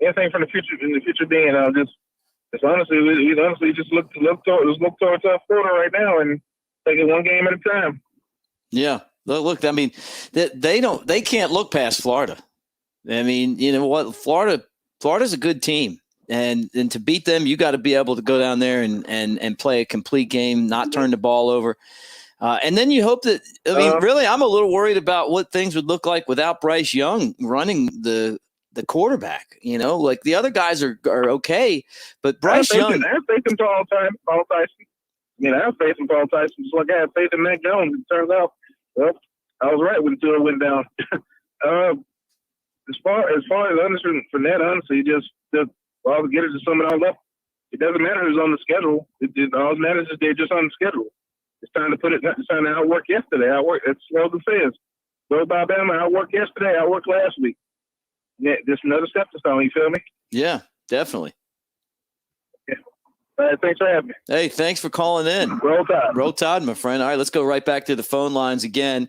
E: anything from the future being, it's honestly, we honestly just look towards Florida right now and take it one game at a time.
A: Yeah, look, I mean, they can't look past Florida. I mean, you know what, Florida's a good team, and to beat them, you got to be able to go down there and play a complete game, not turn the ball over. And then you hope that, I mean, really, I'm a little worried about what things would look like without Bryce Young running the quarterback. You know, like the other guys are okay, but Bryce Young.
E: I have faith in Paul Tyson. I have faith in Paul Tyson. Just like I have faith in Mac Jones. It turns out, well, I was right when the tour went down. As far as honestly, for that, honestly, just all the get it to sum it all up. It doesn't matter who's on the schedule. All that matters is they're just on the schedule. It's time to it's time to outwork yesterday. That's what it says. Go by Bama, outwork yesterday, outwork last week. Yeah, just another step to stone, you feel me?
A: Yeah, definitely.
E: Yeah. Thanks for having me.
A: Hey, thanks for calling in.
E: Roll Tide.
A: Roll Tide, my friend. All right, let's go right back to the phone lines again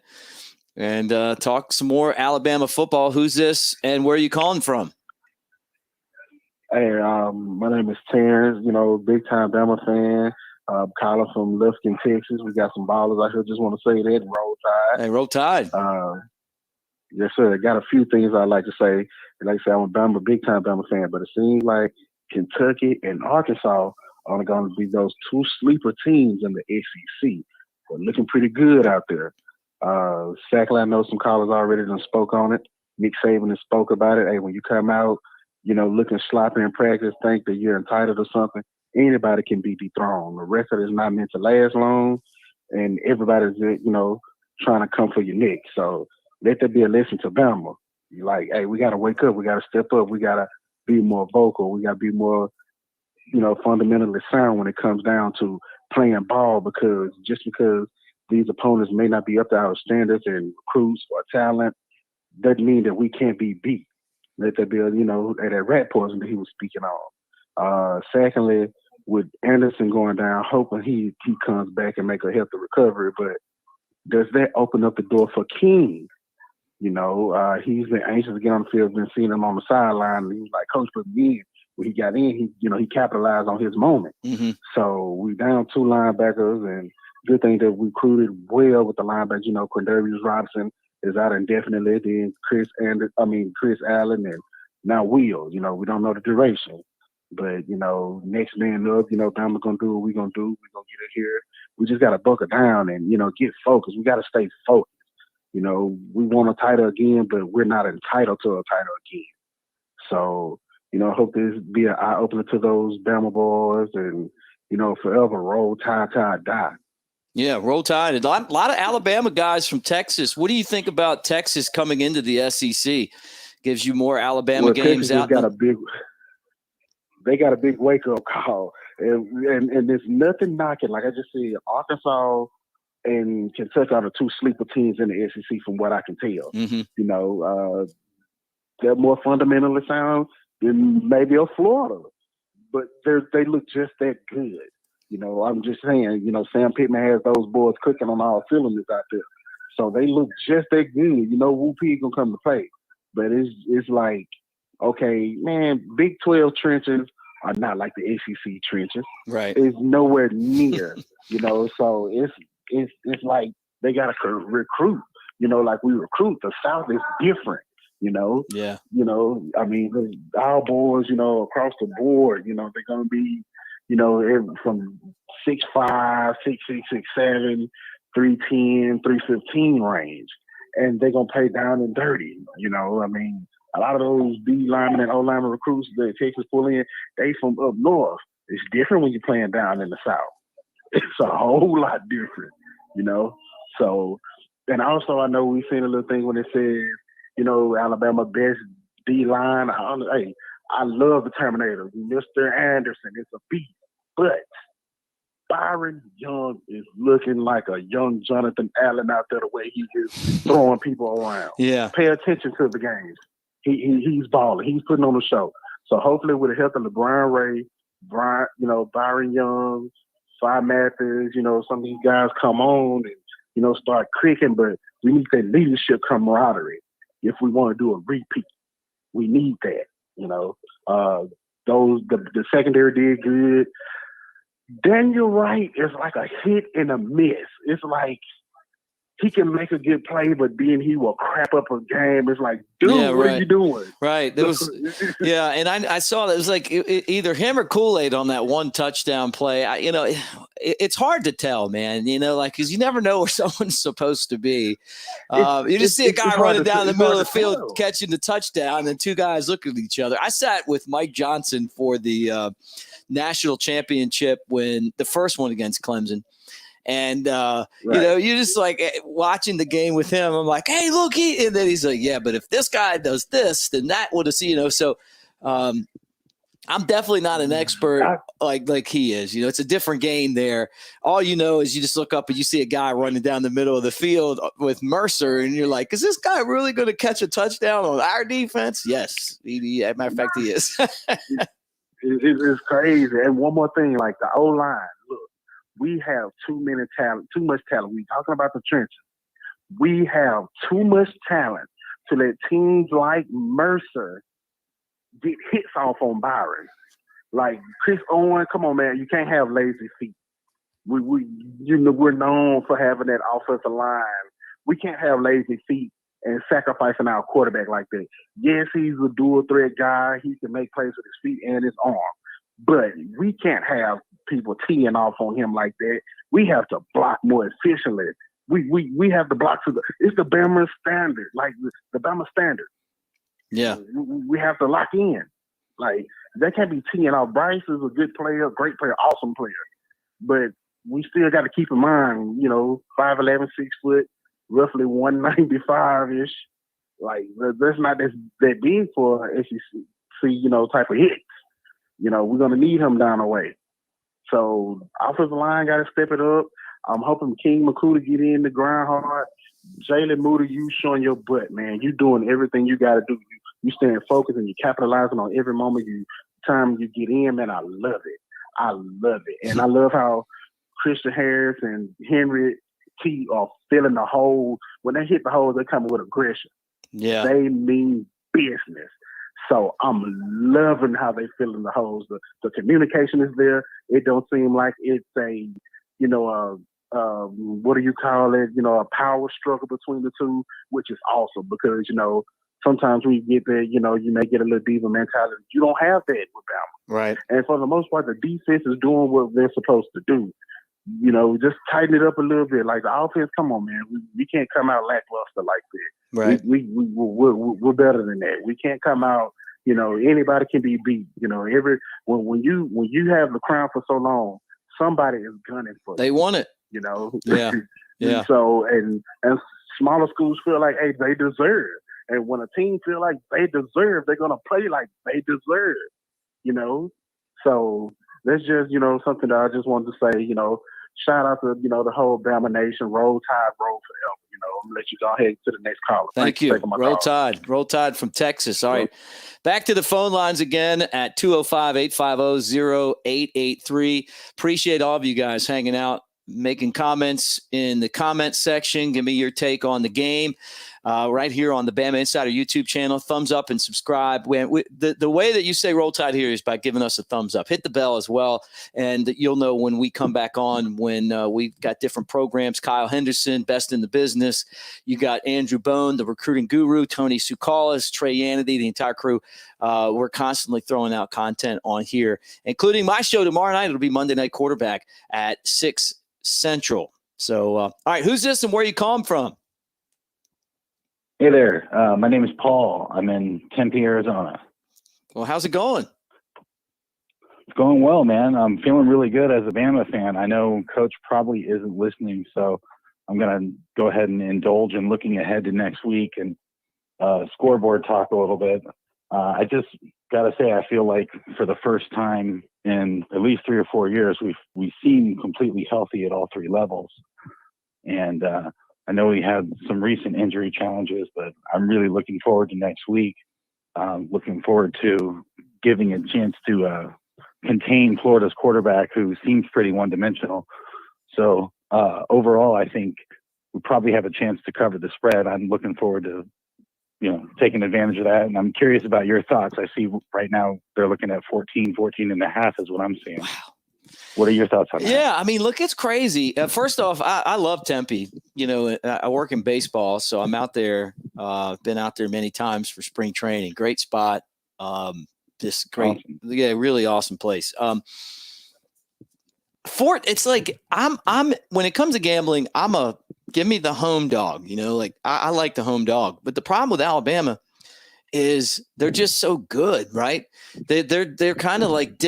A: and talk some more Alabama football. Who's this and where are you calling from?
D: Hey, my name is Terrence, big time Bama fan. Calling from Lufkin, Texas. We got some ballers out here. Just want to say that. Roll Tide.
A: Hey, Roll Tide.
D: Yes, sir. I got a few things I'd like to say. Like I said, I'm a big time Bama fan, but it seems like Kentucky and Arkansas are going to be those two sleeper teams in the SEC. They're looking pretty good out there. Secondly, I know some callers already done spoke on it. Nick Saban has spoke about it. Hey, when you come out, looking sloppy in practice, think that you're entitled to something, anybody can be dethroned. The record is not meant to last long, and everybody's, trying to come for your neck. So let that be a lesson to Bama. You're like, hey, we got to wake up. We got to step up. We got to be more vocal. We got to be more, fundamentally sound when it comes down to playing ball, because these opponents may not be up to our standards and recruits or talent, doesn't mean that we can't be beat. Let that be, that rat poison that he was speaking on. Secondly, with Anderson going down, hoping he comes back and make a healthy recovery, but does that open up the door for King? He's been anxious to get on the field, been seeing him on the sideline, and he was like, Coach, put me in. When he got in, he capitalized on his moment.
A: Mm-hmm.
D: So we down two linebackers, and good thing that we recruited well with the linebackers. Quindarius Robinson is out indefinitely. Then Chris Allen, and now Will. We don't know the duration. But, next man up, Bama going to do what we're going to do. We're going to get it here. We just got to buckle down and, get focused. We got to stay focused. We want a title again, but we're not entitled to a title again. So, I hope this be an eye-opener to those Bama boys and, forever roll Tide, die.
A: Yeah, Roll Tide. A lot of Alabama guys from Texas. What do you think about Texas coming into the SEC? Gives you more Alabama games
D: Texas
A: out.
D: They got a big wake-up call. And there's nothing knocking. Like I just said, Arkansas and Kentucky are the two sleeper teams in the SEC from what I can tell.
A: Mm-hmm.
D: They're more fundamentally sound than maybe a Florida. but they look just that good. You know, I'm just saying, you know, Sam Pittman has those boys cooking on all cylinders out there. So they look just that good. You know, Whoopie gonna come to play. But it's like, okay, man, Big 12 trenches are not like the SEC trenches.
A: Right.
D: It's nowhere near, you know, so it's like they gotta recruit. You know, like we recruit. The South is different, you know.
A: Yeah.
D: You know, I mean, our boys, you know, across the board, you know, they're gonna be, you know, from 6'5", 6'6", 6'7", 310, 315 range, and they're gonna play down and dirty. You know, I mean, a lot of those D linemen and O lineman recruits that Texas pull in, they from up north. It's different when you're playing down in the South. It's a whole lot different, you know. So, and also I know we've seen a little thing when it says, you know, Alabama best D line. Hey, I love the Terminator, Mr. Anderson. It's a beast, but Byron Young is looking like a young Jonathan Allen out there the way he is throwing people around.
A: Yeah.
D: Pay attention to the games. He's balling. He's putting on a show. So hopefully with the help of LeBron Ray, you know, Byron Young, Cy Mathis, you know, some of these guys come on and, you know, start clicking, but we need that leadership camaraderie if we want to do a repeat. We need that, you know. The secondary did good. Daniel Wright is like a hit and a miss. It's like he can make a good play, but then he will crap up a game. It's like, dude, what are you doing?
A: Right. There was, yeah, and I saw that it was like either him or Kool-Aid on that one touchdown play. You know, it's hard to tell, man. You know, like because you never know where someone's supposed to be. You just see a guy running down the middle of the field catching the touchdown, and two guys look at each other. I sat with Mike Johnson for the national championship when the first one against Clemson. And, you know, you just like watching the game with him. I'm like, hey, look, and then he's like, yeah, but if this guy does this, then that would have seen, you know, so I'm definitely not an expert like he is. You know, it's a different game there. All you know is you just look up and you see a guy running down the middle of the field with Mercer, and you're like, is this guy really going to catch a touchdown on our defense? Yes. As a matter of fact, he is.
D: It's crazy. And one more thing, like the O-line, look, we have too much talent. We talking about the trenches. We have too much talent to let teams like Mercer get hits off on Byron. Like Chris Owen, come on, man, you can't have lazy feet. We you know, we're known for having that offensive line. We can't have lazy feet and sacrificing our quarterback like that. Yes, he's a dual threat guy. He can make plays with his feet and his arm. But we can't have people teeing off on him like that. We have to block more efficiently. We have to block it's the Bama standard, like the Bama standard.
A: Yeah.
D: We have to lock in. Like, they can't be teeing off. Bryce is a good player, great player, awesome player. But we still got to keep in mind, you know, 5'11", 6 foot, roughly 195-ish. Like, that's not that big for SEC, you know, type of hits. You know, we're going to need him down the way. So, offensive line got to step it up. I'm hoping King McCool to get in the ground hard. Jalen Moody, you showing your butt, man. You doing everything you got to do. You staying focused and you capitalizing on every moment time you get in, man. I love it. I love it. And I love how Christian Harris and Henry T are filling the hole. When they hit the hole, they're coming with aggression.
A: Yeah.
D: They mean business. So I'm loving how they fill in the holes. The communication is there. It don't seem like it's a, you know, what do you call it? You know, a power struggle between the two, which is awesome because, you know, sometimes when you get there, you know, you may get a little diva mentality. You don't have that with Bama.
A: Right.
D: And for the most part, the defense is doing what they're supposed to do. You know, just tighten it up a little bit. Like the offense, come on, man. We can't come out lackluster like that.
A: Right.
D: We're better than that. We can't come out, you know, anybody can be beat. You know, when you have the crown for so long, somebody is gunning for
A: They
D: you.
A: want it.
D: You know?
A: Yeah. Yeah.
D: So and smaller schools feel like, hey, they deserve. And when a team feel like they deserve, they're gonna play like they deserve. You know? So that's just, you know, something that I just wanted to say, you know, shout out to, you know, the whole Bama Nation, roll tide, roll forever, you know. gonna let you go ahead to the next caller.
A: Thank
D: for
A: you.
D: taking my
A: Roll
D: call.
A: Tide. Roll Tide from Texas. All right. Back to the phone lines again at 205-850-0883. Appreciate all of you guys hanging out, making comments in the comment section. Give me your take on the game. Right here on the Bama Insider YouTube channel. Thumbs up and subscribe. The way that you say Roll Tide here is by giving us a thumbs up. Hit the bell as well, and you'll know when we come back on, when we've got different programs. Kyle Henderson, Best in the Business. You got Andrew Bone, the recruiting guru, Tony Sukalis, Trey Yanity, the entire crew. We're constantly throwing out content on here, including my show tomorrow night. It'll be Monday Night Quarterback at 6 Central. So, all right, who's this and where are you calling from?
F: Hey there. My name is Paul. I'm in Tempe, Arizona.
A: Well, how's it going?
F: It's going well, man. I'm feeling really good as a Bama fan. I know Coach probably isn't listening, so I'm going to go ahead and indulge in looking ahead to next week and scoreboard talk a little bit. I just got to say, I feel like for the first time in at least 3 or 4 years, we seem completely healthy at all three levels. And I know we had some recent injury challenges, but I'm really looking forward to next week. Looking forward to giving a chance to contain Florida's quarterback, who seems pretty one-dimensional. So overall, I think we probably have a chance to cover the spread. I'm looking forward to, taking advantage of that. And I'm curious about your thoughts. I see right now they're looking at 14 and a half is what I'm seeing.
A: Wow.
F: What are your thoughts on that?
A: Yeah, I mean, look, it's crazy. First off, I love Tempe. I work in baseball, so I'm out there. Been out there many times for spring training. Great spot. This great, awesome. Yeah, really awesome place. It's like I'm when it comes to gambling, give me the home dog. I like the home dog. But the problem with Alabama is they're just so good, right? They're kind of like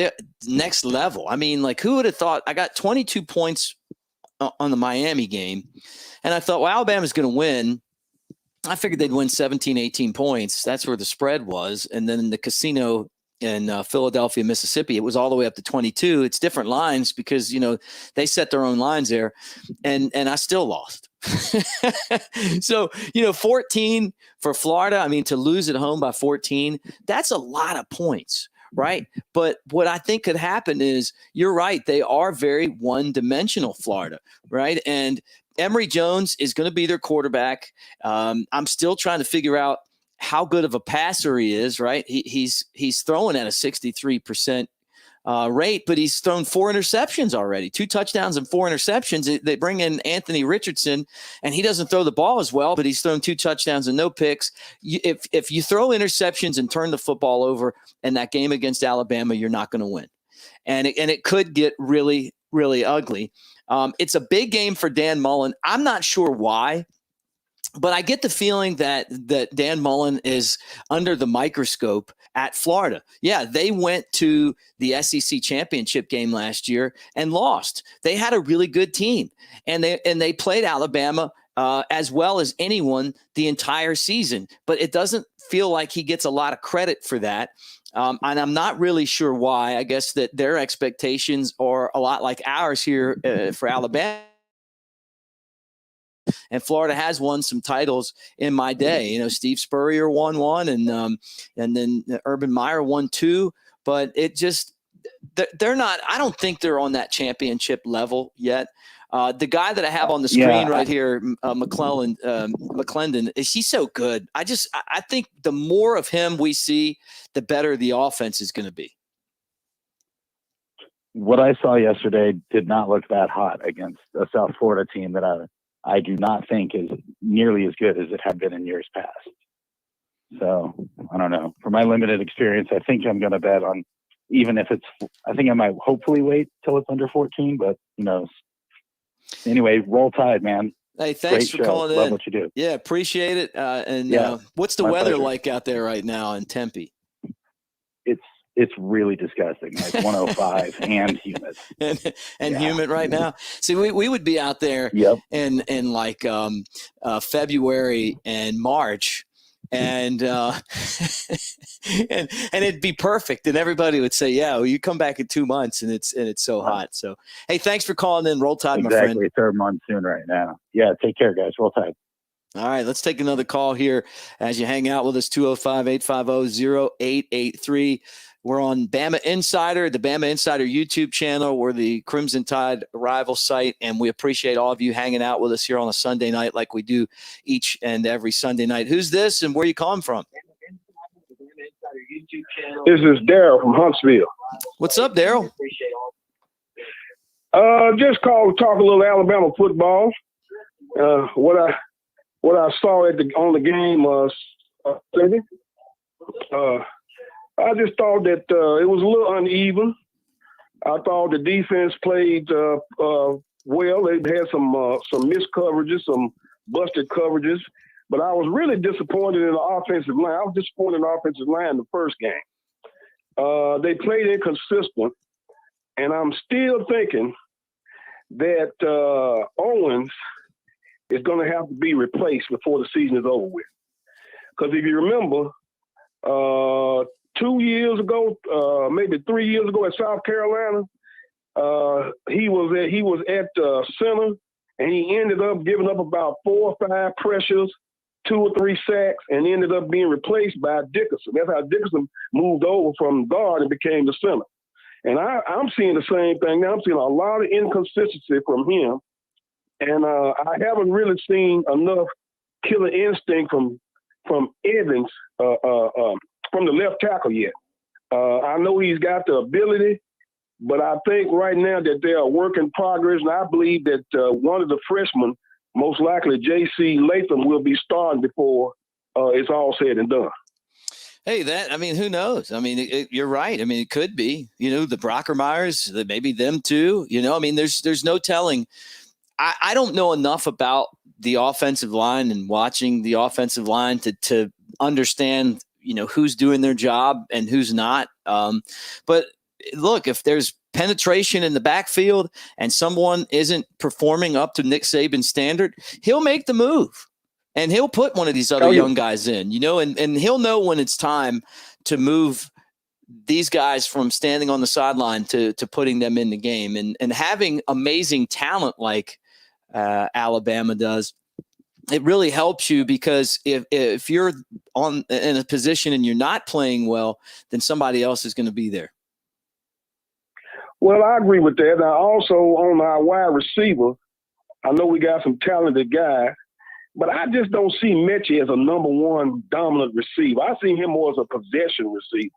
A: next level. I mean, like, who would have thought? I got 22 points on the Miami game, and I thought, well, Alabama's going to win. I figured they'd win 17, 18 points. That's where the spread was. And then in the casino in Philadelphia, Mississippi, it was all the way up to 22. It's different lines because, they set their own lines there, and I still lost. So, 14 for Florida. I mean, to lose at home by 14, that's a lot of points, right? But what I think could happen is, you're right. They are very one-dimensional, Florida, right? And Emory Jones is going to be their quarterback. I'm still trying to figure out how good of a passer he is, right? He's throwing at a 63% rate, but he's thrown 4 interceptions already, 2 touchdowns and 4 interceptions. They bring in Anthony Richardson, and he doesn't throw the ball as well, but he's thrown 2 touchdowns and no picks. If you throw interceptions and turn the football over in that game against Alabama, you're not going to win. And it could get really, really ugly. It's a big game for Dan Mullen. I'm not sure why, but I get the feeling that Dan Mullen is under the microscope at Florida. Yeah, they went to the SEC championship game last year and lost. They had a really good team, and they played Alabama as well as anyone the entire season. But it doesn't feel like he gets a lot of credit for that. And I'm not really sure why. I guess that their expectations are a lot like ours here for Alabama. And Florida has won some titles in my day. Steve Spurrier won one, and then Urban Meyer won 2. But they're not. I don't think they're on that championship level yet. The guy that I have on the screen right here, McClendon, he's so good. I think the more of him we see, the better the offense is going to be.
F: What I saw yesterday did not look that hot against a South Florida team that I do not think is nearly as good as it had been in years past. So I don't know. For my limited experience, I think I'm going to bet on, even if I think I might hopefully wait till it's under 14, but who knows? Anyway, Roll Tide, man.
A: Hey, thanks for calling in.
F: Love what you do.
A: Yeah, appreciate it. What's the weather like out there right now in Tempe?
F: It's really disgusting. Like 105 and humid.
A: and humid right now. See, we would be out there in like February and March, and and it'd be perfect, and everybody would say, "Yeah, well, you come back in 2 months, and it's so hot." So, hey, thanks for calling in. Roll Tide, my friend.
F: Exactly, third monsoon right now. Yeah, take care, guys. Roll Tide.
A: All right, let's take another call here as you hang out with us, 205-850-0883. We're on Bama Insider, the Bama Insider YouTube channel. We're the Crimson Tide rival site, and we appreciate all of you hanging out with us here on a Sunday night like we do each and every Sunday night. Who's this and where you calling from?
G: This is Daryl from Huntsville.
A: What's up, Daryl?
G: Just called to talk a little Alabama football. What I saw on the game Sunday, I just thought that it was a little uneven. I thought the defense played well. They had some missed coverages, some busted coverages, but I was really disappointed in the offensive line. I was disappointed in the offensive line in the first game. They played inconsistent, and I'm still thinking that Owens is going to have to be replaced before the season is over with. Because if you remember, 2 years ago, maybe 3 years ago at South Carolina, he was at center, and he ended up giving up about 4 or 5 pressures, 2 or 3 sacks, and ended up being replaced by Dickerson. That's how Dickerson moved over from guard and became the center. And I'm seeing the same thing now. I'm seeing a lot of inconsistency from him. And I haven't really seen enough killer instinct from Evans, from the left tackle yet. I know he's got the ability, but I think right now that they are a work in progress. And I believe that one of the freshmen, most likely J.C. Latham, will be starting before it's all said and done.
A: Hey, who knows? I mean, you're right. I mean, it could be, the Brockermeyers, maybe them too. There's no telling. I don't know enough about the offensive line and watching the offensive line to understand, who's doing their job and who's not. But look, if there's penetration in the backfield and someone isn't performing up to Nick Saban's standard, he'll make the move. And he'll put one of these other young guys in, and he'll know when it's time to move these guys from standing on the sideline to putting them in the game. And having amazing talent like Alabama does, it really helps you, because if you're in a position and you're not playing well, then somebody else is going to be there.
G: Well, I agree with that. Now, also on our wide receiver, I know we got some talented guys, but I just don't see Mechie as a number one dominant receiver. I see him more as a possession receiver.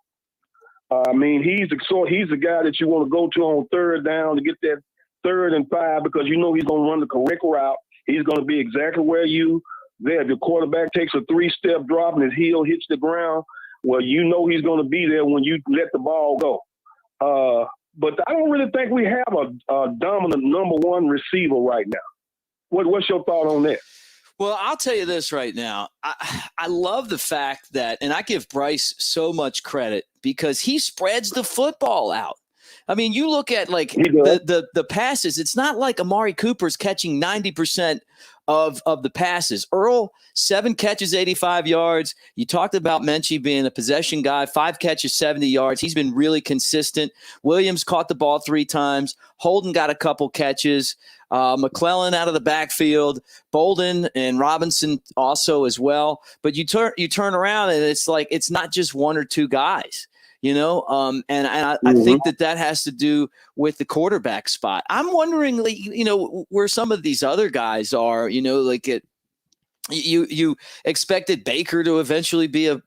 G: I mean, he's the guy that you want to go to on third down to get that 3rd and 5, because he's going to run the correct route. He's going to be exactly where you there. If your quarterback takes a 3-step drop and his heel hits the ground, well, he's going to be there when you let the ball go. But I don't really think we have a dominant number one receiver right now. What's your thought on that?
A: Well, I'll tell you this right now. I love the fact that, and I give Bryce so much credit, because he spreads the football out. I mean, you look at the passes. It's not like Amari Cooper's catching 90% of the passes. Earl, 7 catches, 85 yards. You talked about Mechie being a possession guy, 5 catches, 70 yards. He's been really consistent. Williams caught the ball 3 times. Holden got a couple catches. McClellan out of the backfield. Bolden and Robinson also as well. But you turn around and it's like it's not just 1 or 2 guys. I think that has to do with the quarterback spot. I'm wondering, where some of these other guys are. You expected Baker to eventually be a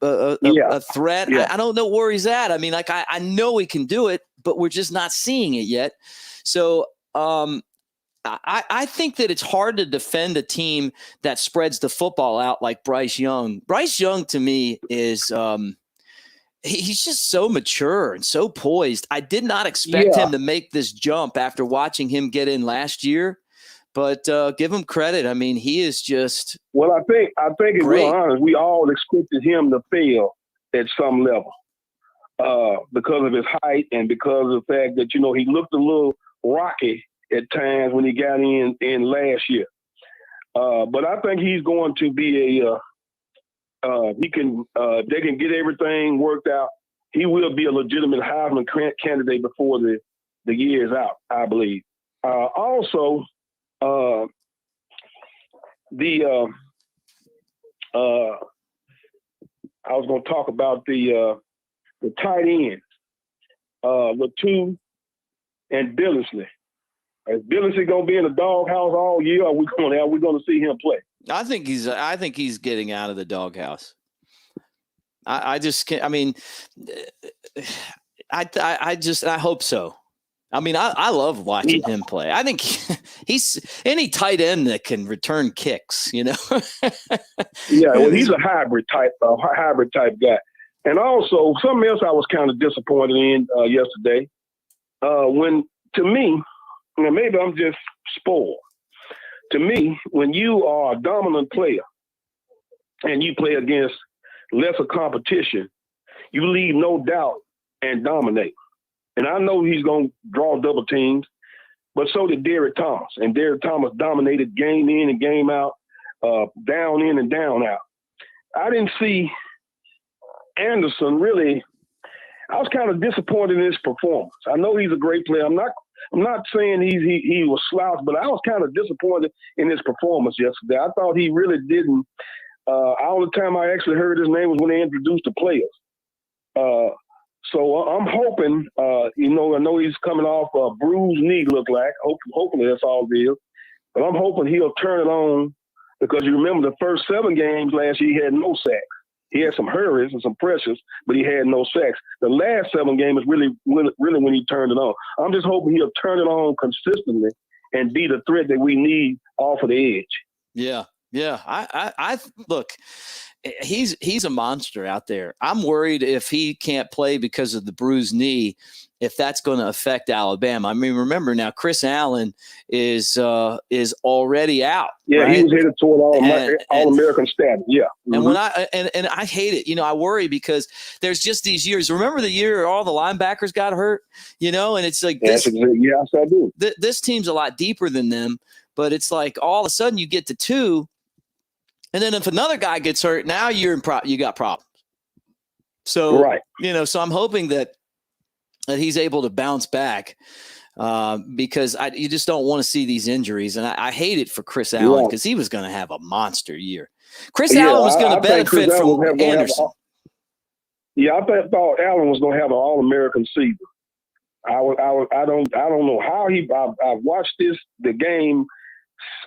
A: threat. Yeah. I don't know where he's at. I mean, I know he can do it, but we're just not seeing it yet. So I think that it's hard to defend a team that spreads the football out like Bryce Young. Bryce Young, to me, is he's just so mature and so poised. I did not expect him to make this jump after watching him get in last year, but give him credit. I mean, he is just
G: well. I think if we're honest, we all expected him to fail at some level because of his height and because of the fact that he looked a little rocky at times when he got in last year. But I think he's going to be they can get everything worked out. He will be a legitimate Heisman candidate before the year is out, I believe. Also, the I was going to talk about the tight ends, Latu and Gillispie. Is Gillispie going to be in the doghouse all year? Or are we going to see him play?
A: I think he's getting out of the doghouse. I just can't. I mean, I hope so. I mean, I love watching him play. I think he's any tight end that can return kicks, you know?
G: Yeah, well, he's a hybrid type guy. And also, something else I was kind of disappointed in yesterday. When, to me, and maybe I'm just spoiled. To me, when you are a dominant player and you play against lesser competition, you leave no doubt and dominate. And I know he's going to draw double teams, but so did Derek Thomas. And Derek Thomas dominated game in and game out, down in and down out. I didn't see Anderson really. I was kind of disappointed in his performance. I know he's a great player. I'm not saying he was slouched, but I was kind of disappointed in his performance yesterday. I thought he really didn't. All the time I actually heard his name was when they introduced the players. So I'm hoping, I know he's coming off a bruised knee, look like. Hopefully that's all it is. But I'm hoping he'll turn it on because you remember the first 7 games last year, he had no sacks. He had some hurries and some pressures, but he had no sacks. The last 7 games is really when he turned it on. I'm just hoping he'll turn it on consistently and be the threat that we need off of the edge.
A: Yeah. Yeah. I look, he's a monster out there. I'm worried if he can't play because of the bruised knee, if that's going to affect Alabama. I mean, remember now, Chris Allen is already out.
G: Yeah,
A: right?
G: He was headed toward All-American status. Yeah. Mm-hmm.
A: And when I hate it, I worry because there's just these years. Remember the year all the linebackers got hurt, and it's like
G: yes, I do.
A: This team's a lot deeper than them, but it's like all of a sudden you get to 2. And then if another guy gets hurt, now you got problems. So,
G: right.
A: So I'm hoping that he's able to bounce back because you just don't want to see these injuries. And I hate it for Chris Allen because he was going to have a monster year. Chris Allen was going to benefit from Anderson.
G: I thought Allen was going to have an All-American season. I don't know how I watched the game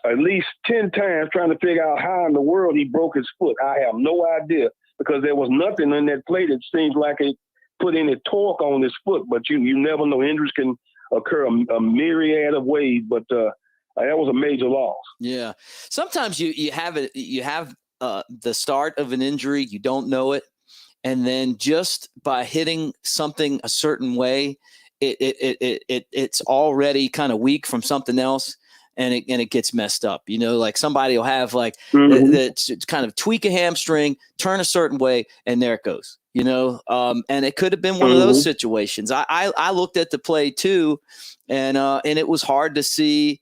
G: at least 10 times trying to figure out how in the world he broke his foot. I have no idea because there was nothing in that play that seems like it put any torque on his foot, but you never know. Injuries can occur a myriad of ways, but that was a major loss.
A: Yeah. Sometimes you have the start of an injury, you don't know it. And then just by hitting something a certain way, it's already kind of weak from something else. And it gets messed up, like somebody will have that kind of tweak a hamstring, turn a certain way, and there it goes, and it could have been one of those situations. I looked at the play too, and it was hard to see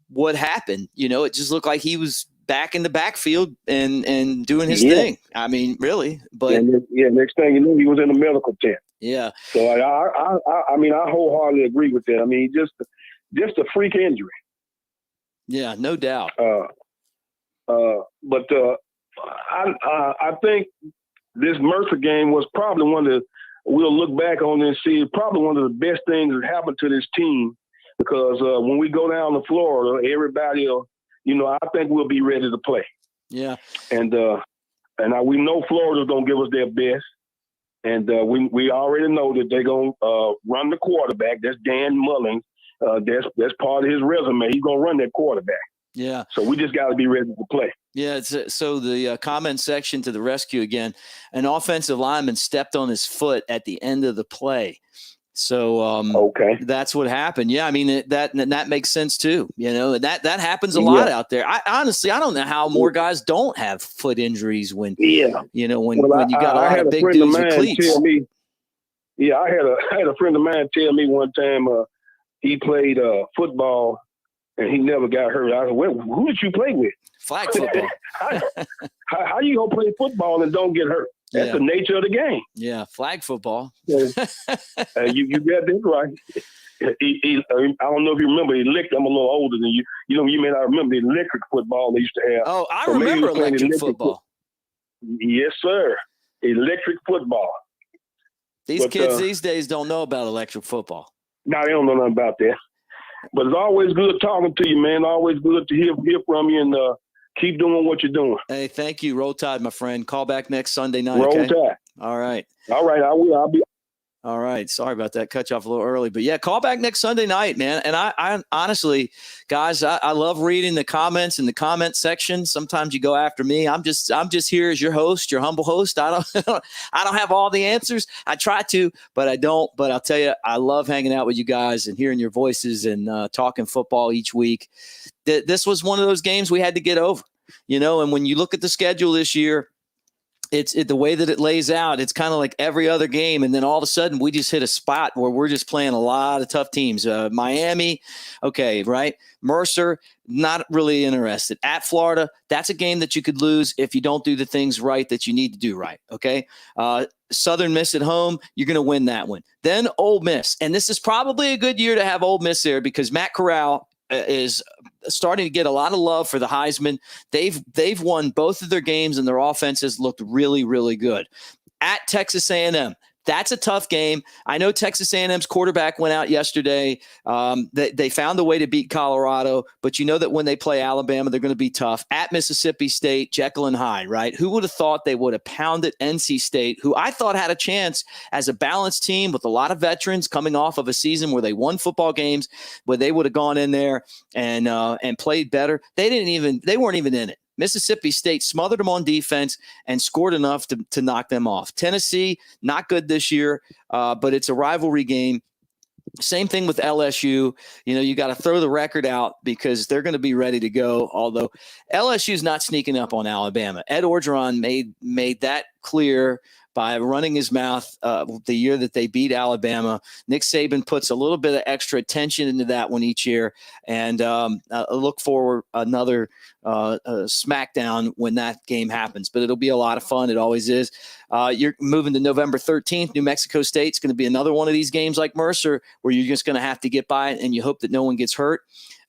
A: what happened. It just looked like he was back in the backfield and doing his thing. I mean, really, but
G: next thing you knew, he was in the medical tent.
A: Yeah.
G: So I mean, I wholeheartedly agree with that. I mean, just a freak injury.
A: Yeah, no doubt.
G: But I think this Mercer game was probably we'll look back on and see probably one of the best things that happened to this team because when we go down to Florida, everybody will, I think we'll be ready to play.
A: Yeah.
G: And we know Florida's going to give us their best. And we already know that they're going to run the quarterback. That's Dan Mullins. That's part of his resume. He's going to run that quarterback.
A: Yeah.
G: So we just got to be ready to play.
A: Yeah. So the comment section to the rescue again, an offensive lineman stepped on his foot at the end of the play. So
G: okay,
A: that's what happened. Yeah. I mean, that makes sense too. That happens a lot out there. I honestly don't know how more guys don't have foot injuries when you got a lot of big dudes with cleats.
G: I had a friend of mine tell me one time, he played football, and he never got hurt. I said, who did you play with?
A: Flag football.
G: How you going to play football and don't get hurt? That's the nature of the game.
A: Yeah, flag football.
G: You got that right. I don't know if you remember, I'm a little older than you. You may not remember the electric football they used to have.
A: Oh, I remember electric football.
G: Yes, sir. Electric football.
A: These kids these days don't know about electric football.
G: No, they don't know nothing about that. But it's always good talking to you, man. Always good to hear from you, and keep doing what you're doing.
A: Hey, thank you. Roll Tide, my friend. Call back next Sunday night.
G: Roll
A: okay?
G: Tide.
A: All right.
G: All right, I will. I'll be.
A: All right. Sorry about that. Cut you off a little early. But, yeah, call back next Sunday night, man. And I honestly, guys, I love reading the comments in the comment section. Sometimes you go after me. I'm just here as your host, your humble host. I don't have all the answers. I try to, but I don't. But I'll tell you, I love hanging out with you guys and hearing your voices and talking football each week. This was one of those games we had to get over, and when you look at the schedule this year, it's the way that it lays out. It's kind of like every other game. And then all of a sudden we just hit a spot where we're just playing a lot of tough teams. Miami. Okay. Right. Mercer, not really interested. At Florida, that's a game that you could lose if you don't do the things right that you need to do right. Okay. Southern Miss at home, you're going to win that one. Then Ole Miss. And this is probably a good year to have Ole Miss there because Matt Corral is starting to get a lot of love for the Heisman. They've won both of their games and their offenses looked really, really good. At Texas A&M, that's a tough game. I know Texas A&M's quarterback went out yesterday. They found a way to beat Colorado, but you know that when they play Alabama, they're going to be tough. At Mississippi State, Jekyll and Hyde, right? Who would have thought they would have pounded NC State, who I thought had a chance as a balanced team with a lot of veterans coming off of a season where they won football games, where they would have gone in there and played better. They weren't even in it. Mississippi State smothered them on defense and scored enough to knock them off. Tennessee, not good this year, but it's a rivalry game. Same thing with LSU. You got to throw the record out because they're going to be ready to go, although LSU's not sneaking up on Alabama. Ed Orgeron made that clear by running his mouth the year that they beat Alabama. Nick Saban puts a little bit of extra attention into that one each year, and I look forward another smackdown when that game happens. But it'll be a lot of fun. It always is. You're moving to November 13th. New Mexico State's going to be another one of these games like Mercer where you're just going to have to get by it, and you hope that no one gets hurt.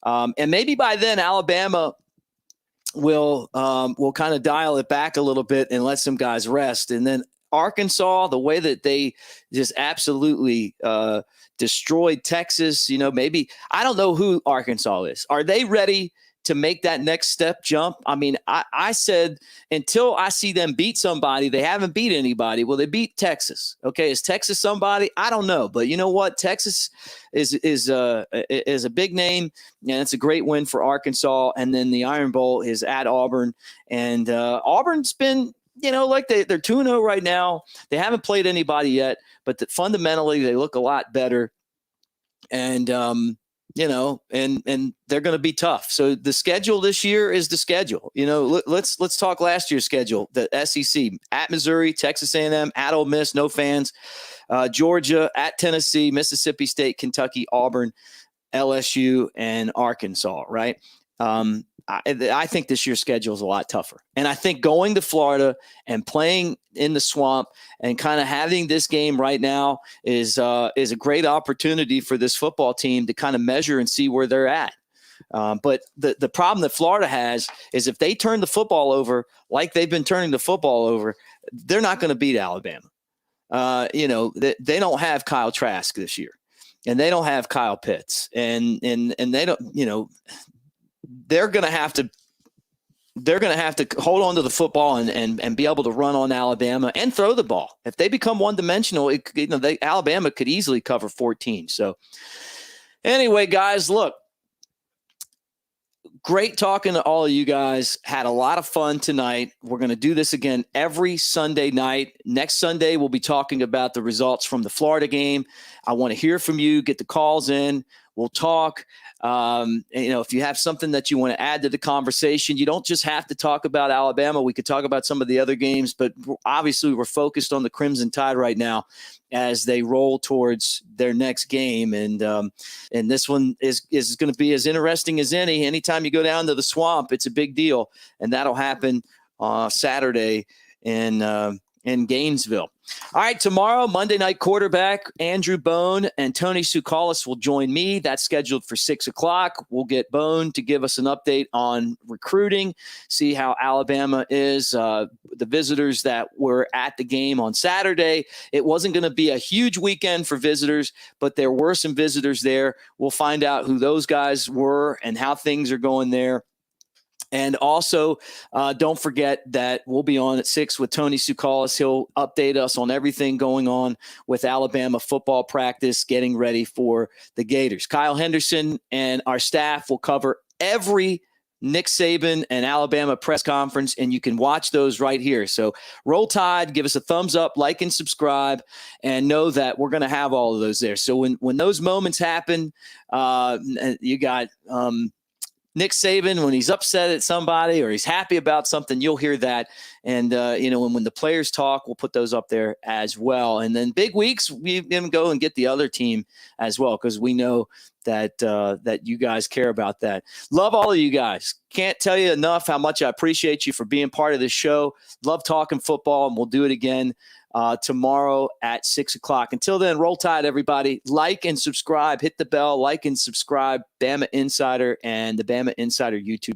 A: And maybe by then Alabama will kind of dial it back a little bit and let some guys rest. And then Arkansas, the way that they just absolutely destroyed Texas, maybe I don't know who Arkansas is. Are they ready to make that next step jump? I mean, I said until I see them beat somebody, they haven't beat anybody. Well, they beat Texas. Okay, is Texas somebody? I don't know, but you know what? Texas is a big name, and it's a great win for Arkansas. And then the Iron Bowl is at Auburn, and Auburn's been. Like they're 2-0 right now. They haven't played anybody yet, but fundamentally they look a lot better. And, and they're going to be tough. So the schedule this year is the schedule. Let's talk last year's schedule. The SEC at Missouri, Texas A&M, at Ole Miss, no fans. Georgia, at Tennessee, Mississippi State, Kentucky, Auburn, LSU, and Arkansas, right? I think this year's schedule is a lot tougher. And I think going to Florida and playing in the swamp and kind of having this game right now is a great opportunity for this football team to kind of measure and see where they're at. But the problem that Florida has is if they turn the football over like they've been turning the football over, they're not going to beat Alabama. They don't have Kyle Trask this year, and they don't have Kyle Pitts, and they don't, they're going to have to hold on to the football and be able to run on Alabama and throw the ball. If they become one-dimensional, Alabama could easily cover 14. So anyway, guys, look, great talking to all of you guys. Had a lot of fun tonight. We're going to do this again every Sunday night. Next Sunday, we'll be talking about the results from the Florida game. I want to hear from you. Get the calls in. We'll talk. If you have something that you want to add to the conversation, you don't just have to talk about Alabama. We could talk about some of the other games, but obviously we're focused on the Crimson Tide right now as they roll towards their next game. And this one is going to be as interesting as any. Anytime you go down to the swamp, it's a big deal. And that'll happen Saturday in Gainesville. All right, tomorrow, Monday night quarterback Andrew Bone and Tony Tsoukalis will join me. That's scheduled for 6 o'clock. We'll get Bone to give us an update on recruiting, see how Alabama is. The visitors that were at the game on Saturday, it wasn't going to be a huge weekend for visitors, but there were some visitors there. We'll find out who those guys were and how things are going there. And also, don't forget that we'll be on at 6 with Tony Tsoukalis. He'll update us on everything going on with Alabama football practice, getting ready for the Gators. Kyle Henderson and our staff will cover every Nick Saban and Alabama press conference, and you can watch those right here. So roll Tide, give us a thumbs up, like and subscribe, and know that we're going to have all of those there. So when those moments happen, you got Nick Saban, when he's upset at somebody or he's happy about something, you'll hear that. And, when the players talk, we'll put those up there as well. And then big weeks, we can go and get the other team as well, because we know that you guys care about that. Love all of you guys. Can't tell you enough how much I appreciate you for being part of this show. Love talking football, and we'll do it again tomorrow at 6 o'clock. Until then, roll Tide, everybody. Like and subscribe. Hit the bell. Like and subscribe. Bama Insider and the Bama Insider YouTube.